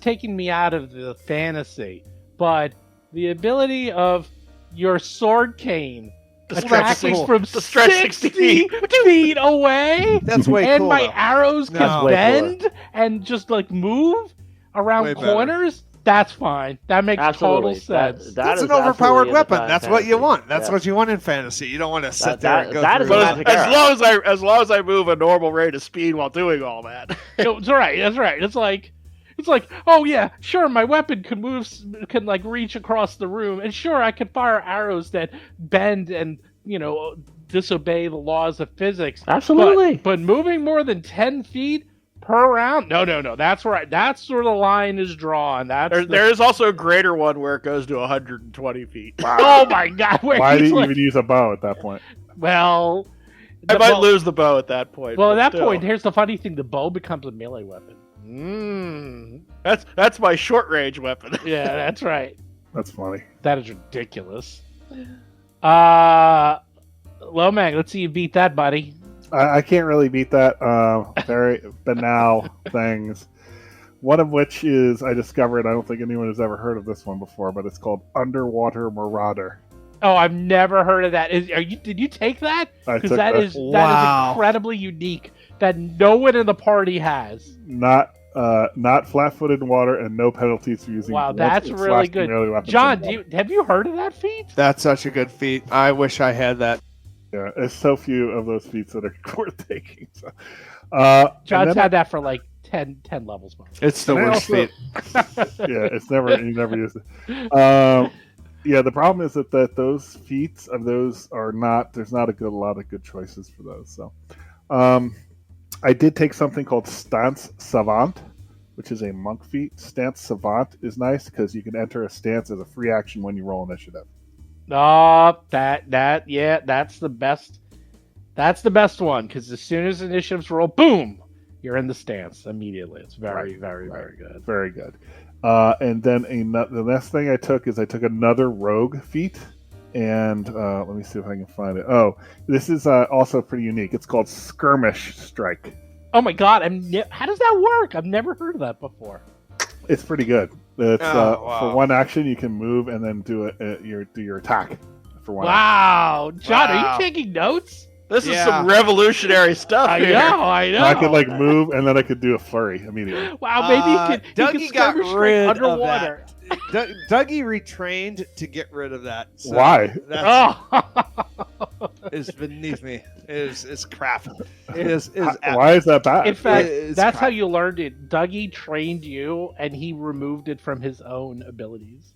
taking me out of the fantasy. But the ability of your sword cane attacking from 60 feet away, That's way and cool. my though. arrows No. can Way bend and just like move around Way better. corners. That's fine. That makes Absolutely. total sense. That's is an overpowered absolutely in the weapon. time That's what you fantasy. want. That's Yeah. what you want in fantasy. You don't want to sit there and go that through is a But magic as arrow. as long as I move a normal rate of speed while doing all that. That's right. That's right. It's like, oh yeah, sure, my weapon can like reach across the room, and sure, I can fire arrows that bend and disobey the laws of physics. Absolutely. But moving more than 10 feet per round, no. That's right. That's where the line is drawn. There is also a greater one where it goes to 120 feet. Oh my god! Where Why do he's you like, even use a bow at that point? well, I the might bow- lose the bow at that point. Well, but at that still. point, here's the funny thing: the bow becomes a melee weapon. That's my short range weapon. Yeah, that's right. That's funny. That is ridiculous. Lomang, let's see you beat that, buddy. I can't really beat that. Very banal things. One of which is I discovered. I don't think anyone has ever heard of this one before, but it's called Underwater Marauder. Oh, I've never heard of that. Did you take that? I Because took that that. is Wow. incredibly unique. That no one in the party has. Not flat-footed in water and no penalties for using. Wow, once that's it's really slash good. melee weapons John, in water. have you heard of that feat? That's such a good feat. I wish I had that. Yeah, there's so few of those feats that are worth taking. So, John's and then had that for like 10 levels. Mark. It's the And I worst also- feat. yeah, it's never you never use it. Yeah, the problem is that those feats of those are not. There's not a lot of good choices for those. So, I did take something called Stance Savant, which is a monk feat. Stance Savant is nice because you can enter a stance as a free action when you roll initiative. Oh, that's the best. That's the best one because as soon as initiatives roll, boom, you're in the stance immediately. It's very, very, very good. Very good. And then the next thing I took another rogue feat. And let me see if I can find it. Oh, this is also pretty unique. It's called Skirmish Strike. Oh my god! How does that work? I've never heard of that before. It's pretty good. It's wow. for one action you can move and then do your attack for one. Wow, John, are Wow. you taking notes? This is Yeah. some revolutionary stuff I here. know. Action. I could like move and then I could do a flurry immediately. Wow, maybe you Dougie could got skirmish rid of underwater. Dougie retrained to get rid of that. So Why? That Oh, is beneath me. It's crap. Why is that bad? In fact, It's that's how crap. you learned it. Dougie trained you, and he removed it from his own abilities.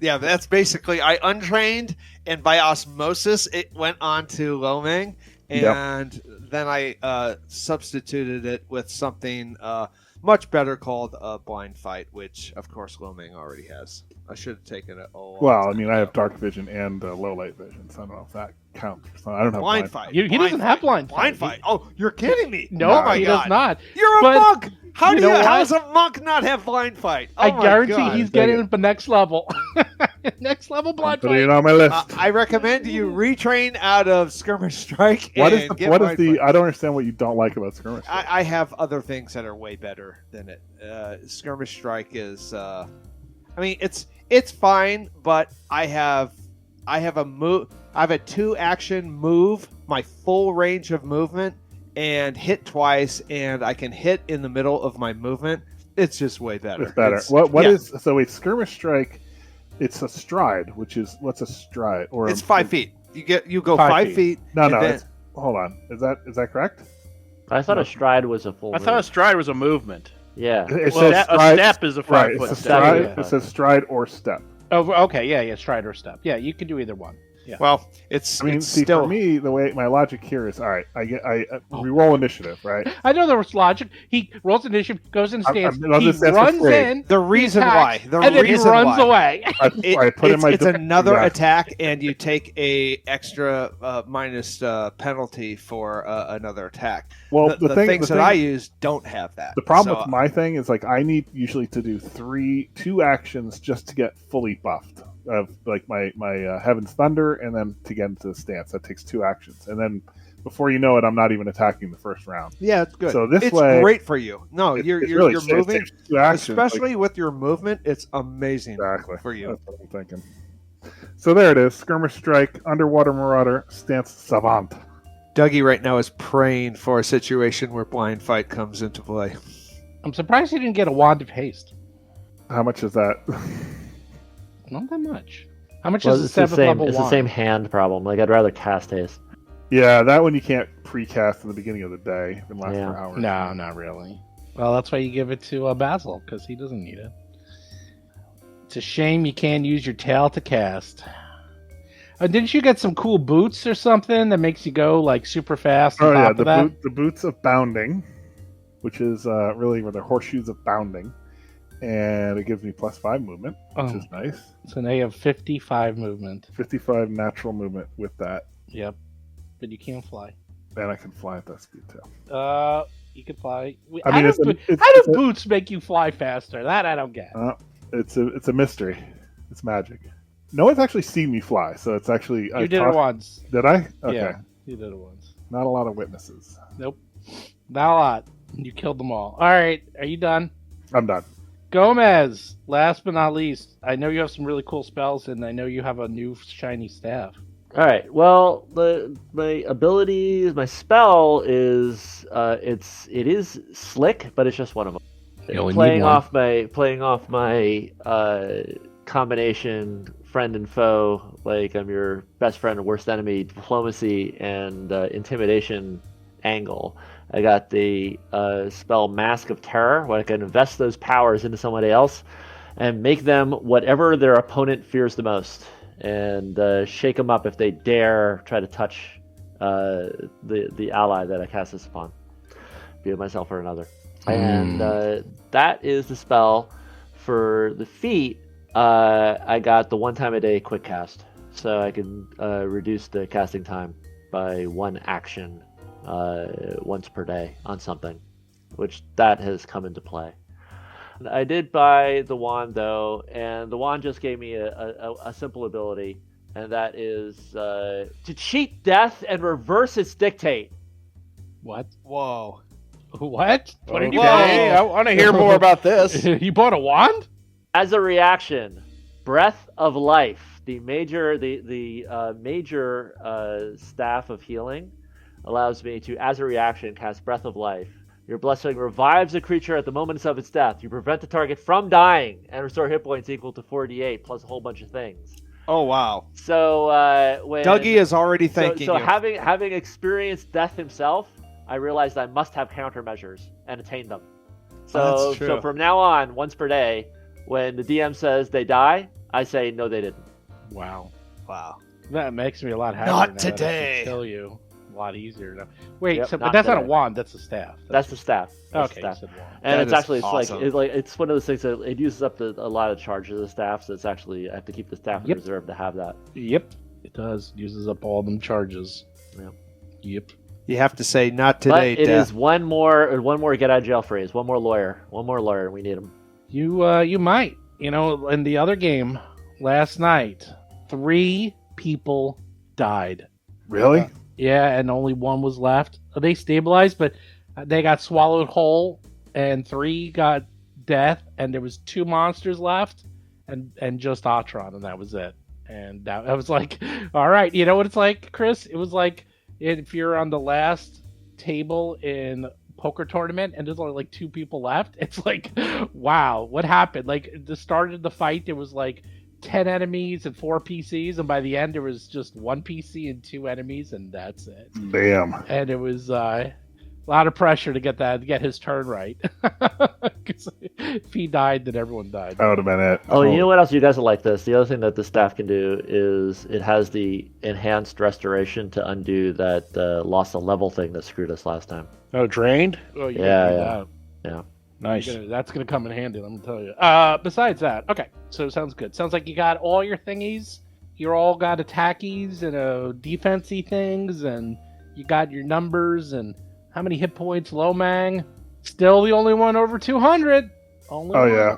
Yeah, that's basically I untrained, and by osmosis it went on to Loming, and then I substituted it with something much better called Blind Fight, which of course Loming already has. I should have taken it. Well, I mean, I have dark vision and low light vision, so I don't know if that counts. So I don't have Blind Fight. He doesn't have blind fight. Blind Fight. Oh, you're kidding me! No, oh my he God. does not. You're a But monk. How you do you? know How what? does a monk not have blind fight? Oh I my guarantee God. he's getting the next level. Next level blind Putting it fight. on my list. I recommend you retrain out of Skirmish Strike. What is and the? get What is Blind the? Fight. I don't understand what you don't like about skirmish. I have other things that are way better than it. Skirmish Strike is. I mean, it's fine, but I have a move. I have a 2-action move, my full range of movement, and hit twice, and I can hit in the middle of my movement. It's just way better. It's better. What is? So wait, skirmish strike. It's a stride, which is what's a stride? Or It's 5 feet. You go 5 5 feet. feet. No, and no. then- Hold on. Is that correct? I thought a stride was a full. I thought a move. stride was a movement. Yeah. It Well, says a stride. step is a Right. 5-foot It's a step. stride. Yeah. It says stride or step. Oh, okay, yeah, stride or step. Yeah, you can do either one. Yeah. Well, it's. I mean, it's see, still. for me, the way my logic here is, all right, we roll initiative, right? I know there was logic. He rolls initiative, goes in stance, I'm he just saying for runs free. in, The reason attacks, why. The and then he reason runs why. away. I put in my. It's another Exactly. attack, and you take a extra minus penalty for another attack. Well, the the thing, things the that thing, I use don't have that. The problem So, with my thing is like I need usually to do 2 actions just to get fully buffed of like my Heaven's Thunder, and then to get into the stance that takes 2 actions, and then before you know it, I'm not even attacking the first round. yeah, it's good. So this it's way- great for you. No, It- you're it's really- it moving, takes 2 actions, especially with your movement. It's amazing exactly for you. That's what I'm thinking. So there it is: skirmish strike, underwater marauder, stance savant. Dougie right now is praying for a situation where blind fight comes into play. I'm surprised he didn't get a wand of haste. How much is that? Not that much. How much Well, is a it's the 7th same. level It's the wand? same hand problem. Like I'd rather cast haste. Yeah, that one you can't precast in the beginning of the day. It can last Yeah. for hours. No, not really. Well, that's why you give it to Basil, because he doesn't need it. It's a shame you can't use your tail to cast. Didn't you get some cool boots or something that makes you go like super fast? Oh on yeah, top of that? the boots of bounding, which is really where the horseshoes of bounding, and it gives me +5 movement, which Oh. is nice. So now you have 55 movement. 55 natural movement with that, Yep, but you can't fly. and I can fly at that speed too. You can fly. I How mean, do, it's how it's do boots make you fly faster? That I don't get. it's a mystery. It's magic. No one's actually seen me fly, so it's actually You did it once. Did I? Okay. Yeah, you did it once. Not a lot of witnesses. Nope, not a lot. You killed them all. All right, are you done? I'm done. Gomez, last but not least, I know you have some really cool spells, and I know you have a new shiny staff. All right. Well, my abilities, my spell is it is slick, but it's just one of them. You only need Playing one. off my combination friend and foe, like I'm your best friend and worst enemy, diplomacy and intimidation angle. I got the spell Mask of Terror, where I can invest those powers into somebody else and make them whatever their opponent fears the most, and shake them up if they dare try to touch the ally that I cast this upon, be it myself or another. And that is the spell. For the feat, I got the 1 time a day quick cast, so I can reduce the casting time by 1 action once per day on something, which that has come into play. I did buy the wand though, and the wand just gave me a simple ability, and that is to cheat death and reverse its dictate. What? Whoa. What? What did you Okay, buy? I want to hear more about this. You bought a wand? As a reaction, Breath of Life, the major staff of healing, allows me to, as a reaction, cast Breath of Life. Your blessing revives a creature at the moment of its death. You prevent the target from dying and restore hit points equal to 4d8 plus a whole bunch of things. Oh wow. So when Dougie is already thanking so you. having experienced death himself, I realized I must have countermeasures and attain them. Oh, that's So true. from now on, once per day, when the DM says they die, I say no, they didn't. Wow. Wow. That makes me a lot happier. Not now that I can today. kill you. A lot easier now. Wait, Yep, so, but not that's not a today. wand. That's a staff. That's the staff. That's Okay, the you staff. said wand. And That it's is actually awesome. it's one of those things that it uses up a lot of charges of the staff, so it's actually I have to keep the staff in Yep. reserve to have that. Yep, it does. Uses up all them charges. Yep. Yep. You have to say not But today, it Death. is one more get out of jail phrase, one more lawyer. We need him. You might. You know, in the other game last night, 3 people died. Really? Yeah, and only 1 was left. They stabilized, but they got swallowed whole, and 3 got death, and there was 2 monsters left, and just Atron, and that was it. And that, I was like, all right, you know what it's like, Chris? It was like if you're on the last table in poker tournament and there's only like 2 people left. It's like, wow, what happened? Like at the start of the fight, there was like 10 enemies and 4 PCs, and by the end there was just 1 PC and 2 enemies, and that's it. Damn. And it was a lot of pressure to get his turn right. 'Cause if he died, then everyone died. That would have been it. Oh, you know what else you guys will like this? The other thing that the staff can do is it has the enhanced restoration to undo that loss of level thing that screwed us last time. Oh, drained? Oh, you Yeah, gotta do yeah. that. Yeah. Nice. That's gonna come in handy, let me tell you. Besides that, okay, so sounds good. Sounds like you got all your thingies. You all got attackies and defensey things, and you got your numbers and how many hit points, Lomang. Still the only one over 200. Only Oh one. yeah,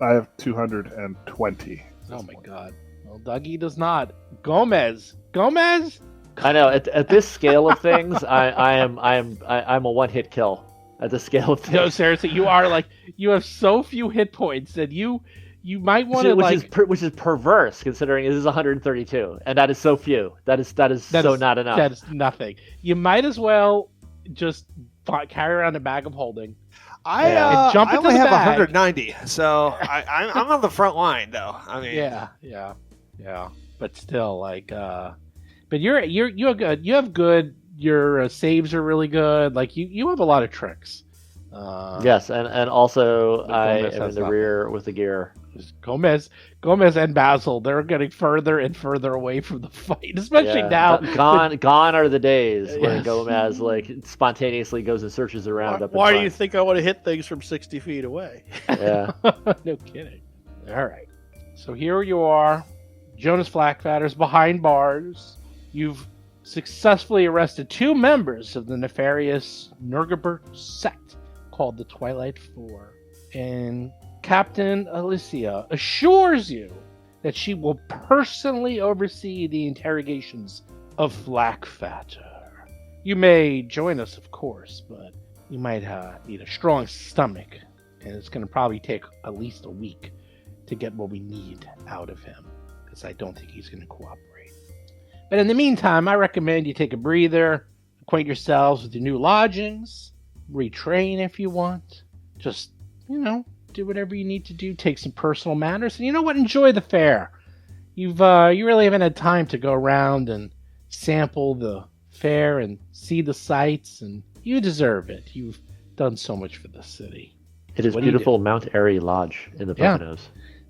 I have 220. Oh my god. Well, Dougie does not. Gomez. I know. At this scale of things, I'm a one-hit kill. At the scale of things. No, seriously, you are like, you have so few hit points that you might want to like. Which is perverse considering this is 132, and that is so few. That is so not enough. That is nothing. You might as well just carry around a bag of holding. I And jump I into only the have bag. 190, so I'm on the front line though. I mean, Yeah. But still, like, but you're good. You have good. Your saves are really good. Like you have a lot of tricks. Yes, and also But I Gomez am in has the nothing. rear with the gear. Gomez and Basil, they're getting further and further away from the fight, especially Yeah. now. Gone are the days where Yes. Gomez like spontaneously goes and searches around up. in Why do front. you think I want to hit things from 60 feet away? Yeah. No kidding. All right. So here you are, Jonas Flackfatter's behind bars. You've successfully arrested 2 members of the nefarious Nurgabert sect called the Twilight Four. And Captain Alicia assures you that she will personally oversee the interrogations of Flackfatter. You may join us, of course, but you might need a strong stomach, and it's going to probably take at least a week to get what we need out of him, because I don't think he's going to cooperate. But in the meantime, I recommend you take a breather, acquaint yourselves with your new lodgings, retrain if you want. Just, do whatever you need to do, take some personal matters, and you know what? Enjoy the fair. You really haven't had time to go around and sample the fair and see the sights, and you deserve it. You've done so much for the city. It is What do you beautiful Mount Airy Lodge in the Yeah. Poconos.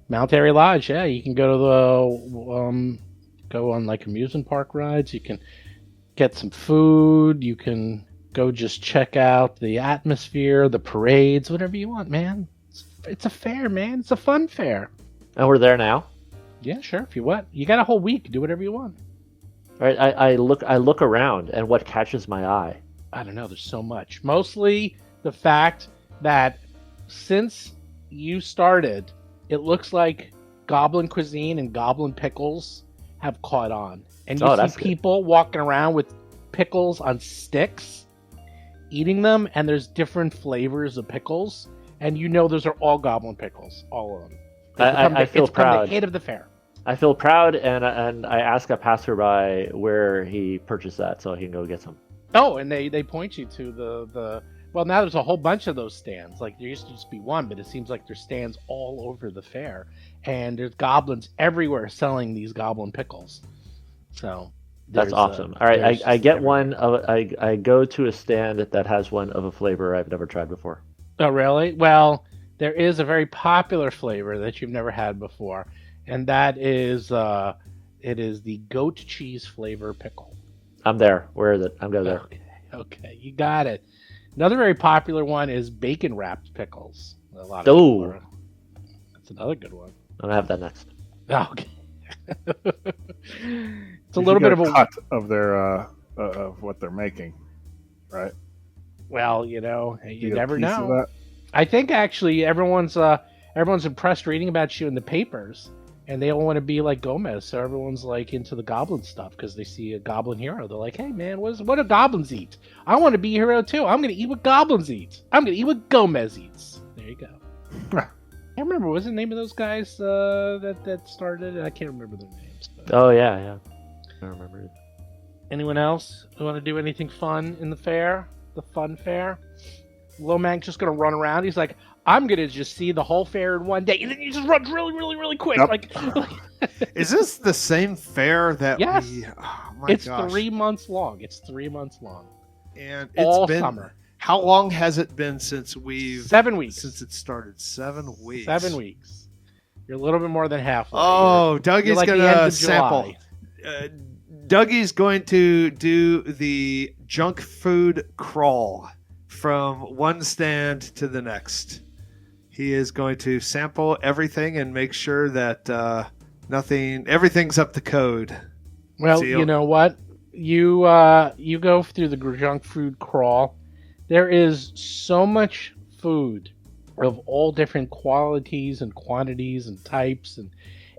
Mount Airy Lodge, yeah. You can go to go on like amusement park rides. You can get some food. You can go just check out the atmosphere, the parades, whatever you want, man. It's a fair, man. It's a fun fair. And we're there now. Yeah, sure. If you want, you got a whole week. Do whatever you want. All right, I look around, and what catches my eye? I don't know. There's so much. Mostly the fact that since you started, it looks like goblin cuisine and goblin pickles have caught on. And you that's see good. people walking around with pickles on sticks, eating them, and there's different flavors of pickles. And those are all goblin pickles, all of them. I feel it's become proud. the hit of the fair. I feel proud, and I ask a passerby where he purchased that, so he can go get some. Oh, and they point you to the well, now there's a whole bunch of those stands. Like there used to just be one, but it seems like there's stands all over the fair, and there's goblins everywhere selling these goblin pickles. So That's There's, awesome. All right, there's I just get every- one. I go to a stand that has one of a flavor I've never tried before. Oh, really? Well, there is a very popular flavor that you've never had before, and that is it is the goat cheese flavor pickle. I'm there. Where is it? I'm going there. Okay, you got it. Another very popular one is bacon wrapped pickles. A lot of Ooh. people are- That's another good one. I'm gonna have that next. Okay. It's a You little get bit of a cut of their of what they're making, right? well, you know, you get a never piece of know. that? I think actually everyone's impressed reading about you in the papers, and they all want to be like Gomez. So everyone's like into the goblin stuff because they see a goblin hero. They're like, "Hey man, what do goblins eat? I want to be a hero too. I'm gonna eat what goblins eat. I'm gonna eat what Gomez eats." There you go. I remember what was the name of those guys that started it? I can't remember their names. But... Oh yeah. I remember it. Anyone else who want to do anything fun in the fair? The fun fair? Lomang's just gonna run around. He's like, I'm gonna just see the whole fair in one day, and then you just run really, really, really quick. Yep. Like Is this the same fair that Yes. we? Oh my it's gosh! 3 months long. It's 3 months long. And All it's been summer. How long has it been since we've 7 weeks. since it started? 7 weeks. 7 weeks. You're a little bit more than halfway. Oh, You're Dougie's like the end gonna of sample. July. Dougie's going to do the junk food crawl from one stand to the next. He is going to sample everything and make sure that everything's up to code. Well, See, you know what? You go through the junk food crawl. There is so much food of all different qualities and quantities and types, and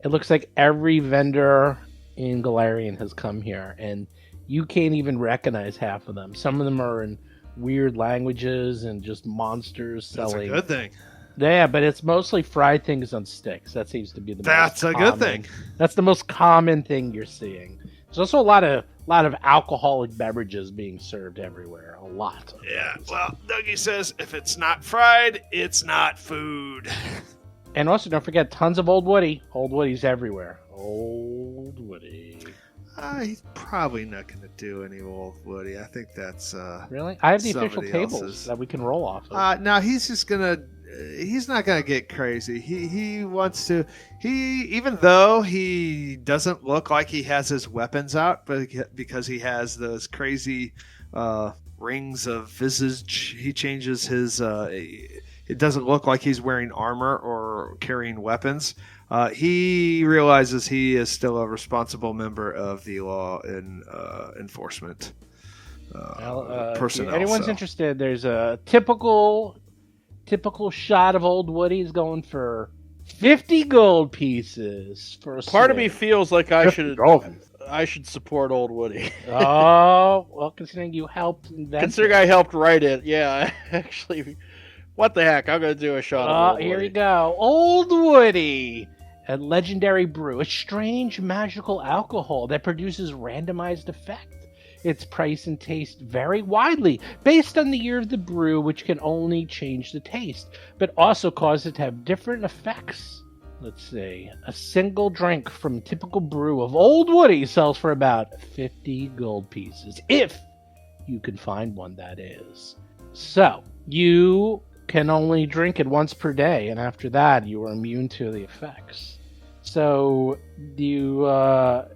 it looks like every vendor in Galarian has come here, and you can't even recognize half of them. Some of them are in weird languages and just monsters That's selling. a good thing. Yeah, but it's mostly fried things on sticks. That seems to be the That's most a good common. thing. That's the most common thing you're seeing. There's also a lot of alcoholic beverages being served everywhere. A lot. Yeah, well, Dougie says if it's not fried, it's not food. And also, don't forget, tons of Old Woody. Old Woody's everywhere. Old Woody. He's probably not going to do any old Woody. I think that's Really? I have the official somebody tables else's. that we can roll off of. no, he's just gonna. He's not gonna get crazy. He wants to. Even though he doesn't look like he has his weapons out, but because he has those crazy rings of visage, he changes his. It doesn't look like he's wearing armor or carrying weapons. He realizes he is still a responsible member of the law and enforcement personnel. If anyone's so. interested, there's a typical shot of Old Woody's going for 50 gold pieces for a Part of me swing. feels like I should support Old Woody. Oh, well, considering you helped invent Considering it. I helped write it, yeah, actually. What the heck? I'm going to do a shot of Old Here Woody. we go. Old Woody, a legendary brew, a strange magical alcohol that produces randomized effect. Its price and taste vary widely based on the year of the brew, which can only change the taste, but also cause it to have different effects. Let's see. A single drink from a typical brew of Old Woody sells for about 50 gold pieces, if you can find one, that is. So, you can only drink it once per day, and after that, you are immune to the effects. So, you For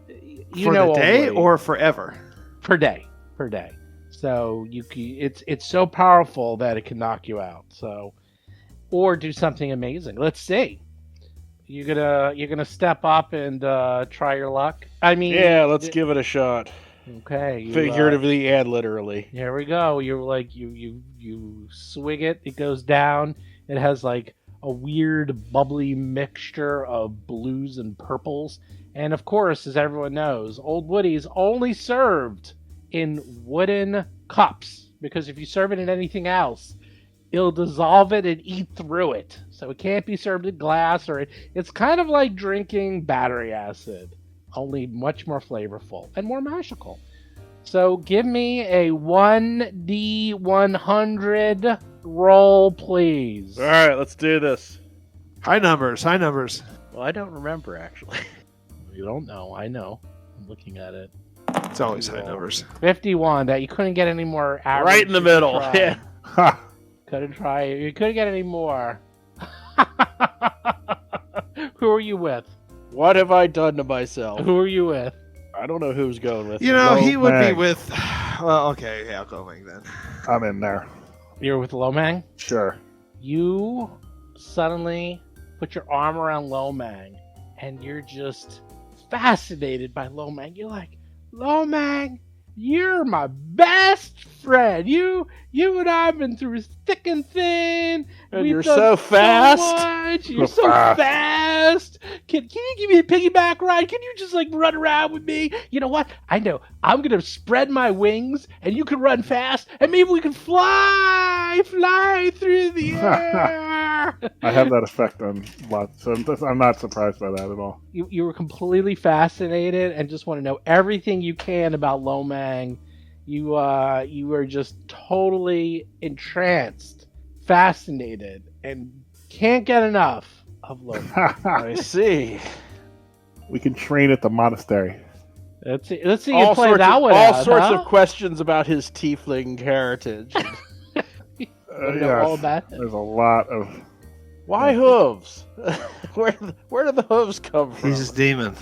know the Old day Woody. or forever? per day. So it's so powerful that it can knock you out. So, or do something amazing. Let's see. You're gonna step up and try your luck. I mean, Yeah, let's give it a shot. Okay. Figuratively and literally. Here we go. You're like you swig it. It goes down. It has like a weird bubbly mixture of blues and purples. And of course, as everyone knows, Old Woody's only served in wooden cups, because if you serve it in anything else, it'll dissolve it and eat through it. So it can't be served in glass, or it's kind of like drinking battery acid, only much more flavorful and more magical. So give me a 1d100 roll, please. All right, let's do this. High numbers. Well, I don't remember, actually. You don't know. I know. I'm looking at it. It's always high numbers. 51. That you couldn't get any more average. Right in the if you middle. tried. Yeah. Ha! Couldn't try. You couldn't get any more. Who are you with? What have I done to myself? Who are you with? I don't know who's going with You me. know, Low he would be Mag. with. Well, okay, yeah, I'll go Mag then. I'm in there. You're with Lomang? Sure. You suddenly put your arm around Lomang and you're just fascinated by Lomang. You're like, Lomang, you're my best friend. You and I have been through thick and thin. And We've you're done so fast. much. You're So so fast. fast. Can you give me a piggyback ride? Can you just like run around with me? You know what? I know. I'm gonna spread my wings, and you can run fast, and maybe we can fly through the air. I have that effect on lots, so I'm not surprised by that at all. You were completely fascinated and just want to know everything you can about Lomang. You were just totally entranced, fascinated, and can't get enough of Lomang. I see. We can train at the monastery. Let's see you play that one all out, sorts huh? of questions about his tiefling heritage. Wanna know all Yes, about it? there's a lot of. Why hooves? Where do the hooves come from? He's a demon.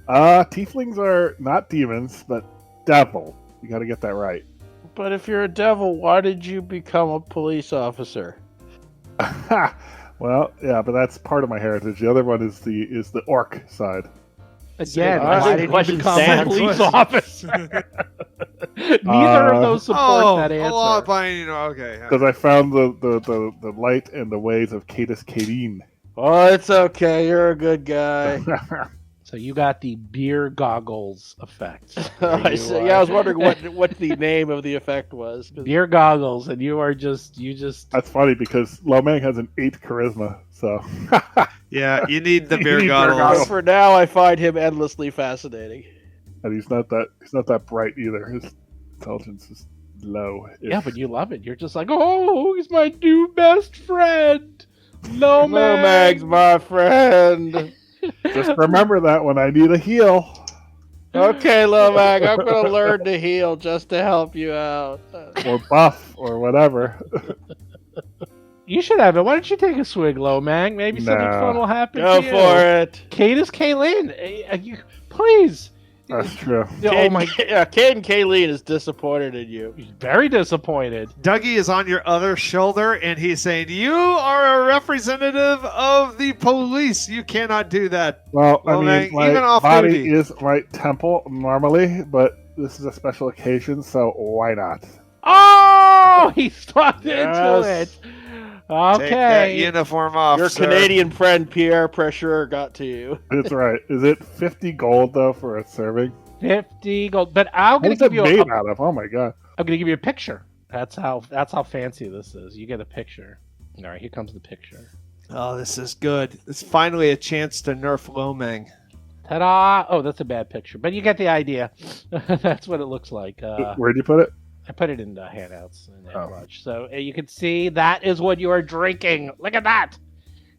Tieflings are not demons, but devil. You got to get that right. But if you're a devil, why did you become a police officer? Well, yeah, but that's part of my heritage. The other one is the orc side. Again, I why think did you question become a stands. police officer? Neither of those support that answer. Okay. yeah. Because I found the light and the ways of Cadus Cadine. Oh, it's okay. You're a good guy. So you got the beer goggles effect. I see. Yeah, I was wondering what the name of the effect was. 'Cause- Beer goggles, and you just That's funny because Lomang has an 8 charisma, so Yeah, you need the You beer need beer goggles. goggles. For now, I find him endlessly fascinating. and he's not that bright either. His intelligence is low. yeah, but you love it. You're just like, oh, he's my new best friend. No Mag's my friend. Just remember that when I need a heal Okay, Lomag, I'm going to learn to heal just to help you out. or buff or whatever. You should have it. Why don't you take a swig, Lomang? Maybe something Nah. fun will happen. Go to you. for it. Cadus Kaylin, please. That's true. Oh my! Caden Kayleen is disappointed in you. He's very disappointed. Dougie is on your other shoulder, and he's saying, "You are a representative of the police. You cannot do that." Well, Well, I man, mean, my even off body duty. is my temple normally, but this is a special occasion, so why not? Oh, he stuck into Yes. it. Take that Okay. uniform off. Your sir. Canadian friend Pierre Pressure got to you. That's right. Is it 50 gold though for a serving? 50 gold. But I'm What gonna is it give you made a. out of? Oh my god! I'm gonna give you a picture. That's how fancy this is. You get a picture. All right, here comes the picture. Oh, this is good. It's finally a chance to nerf Lomang. Ta-da! Oh, that's a bad picture, but you get the idea. That's what it looks like. Where'd you put it? I put it in the handouts in Oh. Edgewatch. So you can see that is what you are drinking. Look at that.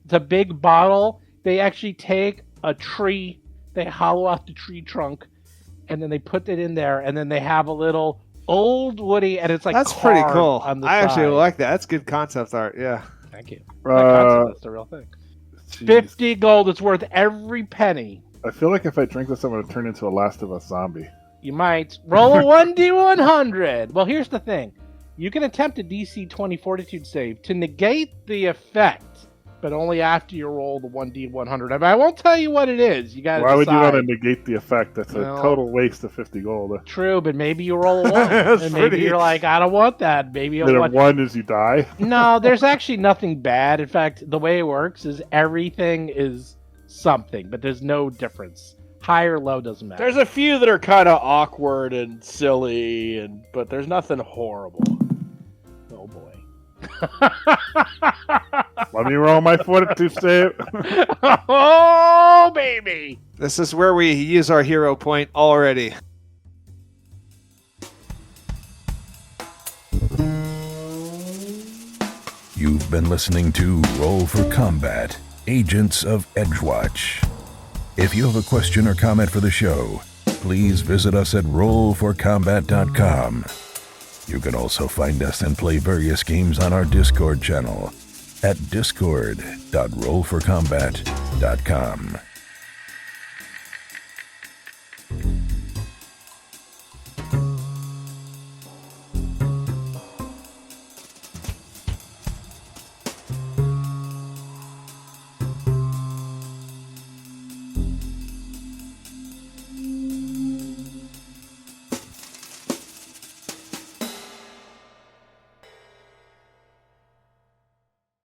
It's a big bottle. They actually take a tree, they hollow out the tree trunk, and then they put it in there, and then they have a little old Woody, and it's like That's pretty carved cool. on the I actually side. like that. That's good concept art. Yeah. Thank you. Uh, That's the real thing. Jeez. 50 gold. It's worth every penny. I feel like if I drink this, I'm going to turn into a Last of Us zombie. You might roll a 1d100. Well, here's the thing. You can attempt a DC 20 Fortitude save to negate the effect, but only after you roll the 1d100. I mean, I won't tell you what it is. You got to Why would you decide. want to negate the effect? That's Well- a total waste of 50 gold. True, but maybe you roll a 1. That's and maybe pretty- you're like, I don't want that. Maybe Then a if 1. one is you die. No, there's actually nothing bad. In fact, the way it works is everything is something, but there's no difference. High or low doesn't matter. There's a few that are kind of awkward and silly, but there's nothing horrible. Oh boy. Let me roll my fortitude save. Oh baby. This is where we use our hero point already. You've been listening to Roll for Combat, Agents of Edgewatch. If you have a question or comment for the show, please visit us at rollforcombat.com. You can also find us and play various games on our Discord channel at discord.rollforcombat.com.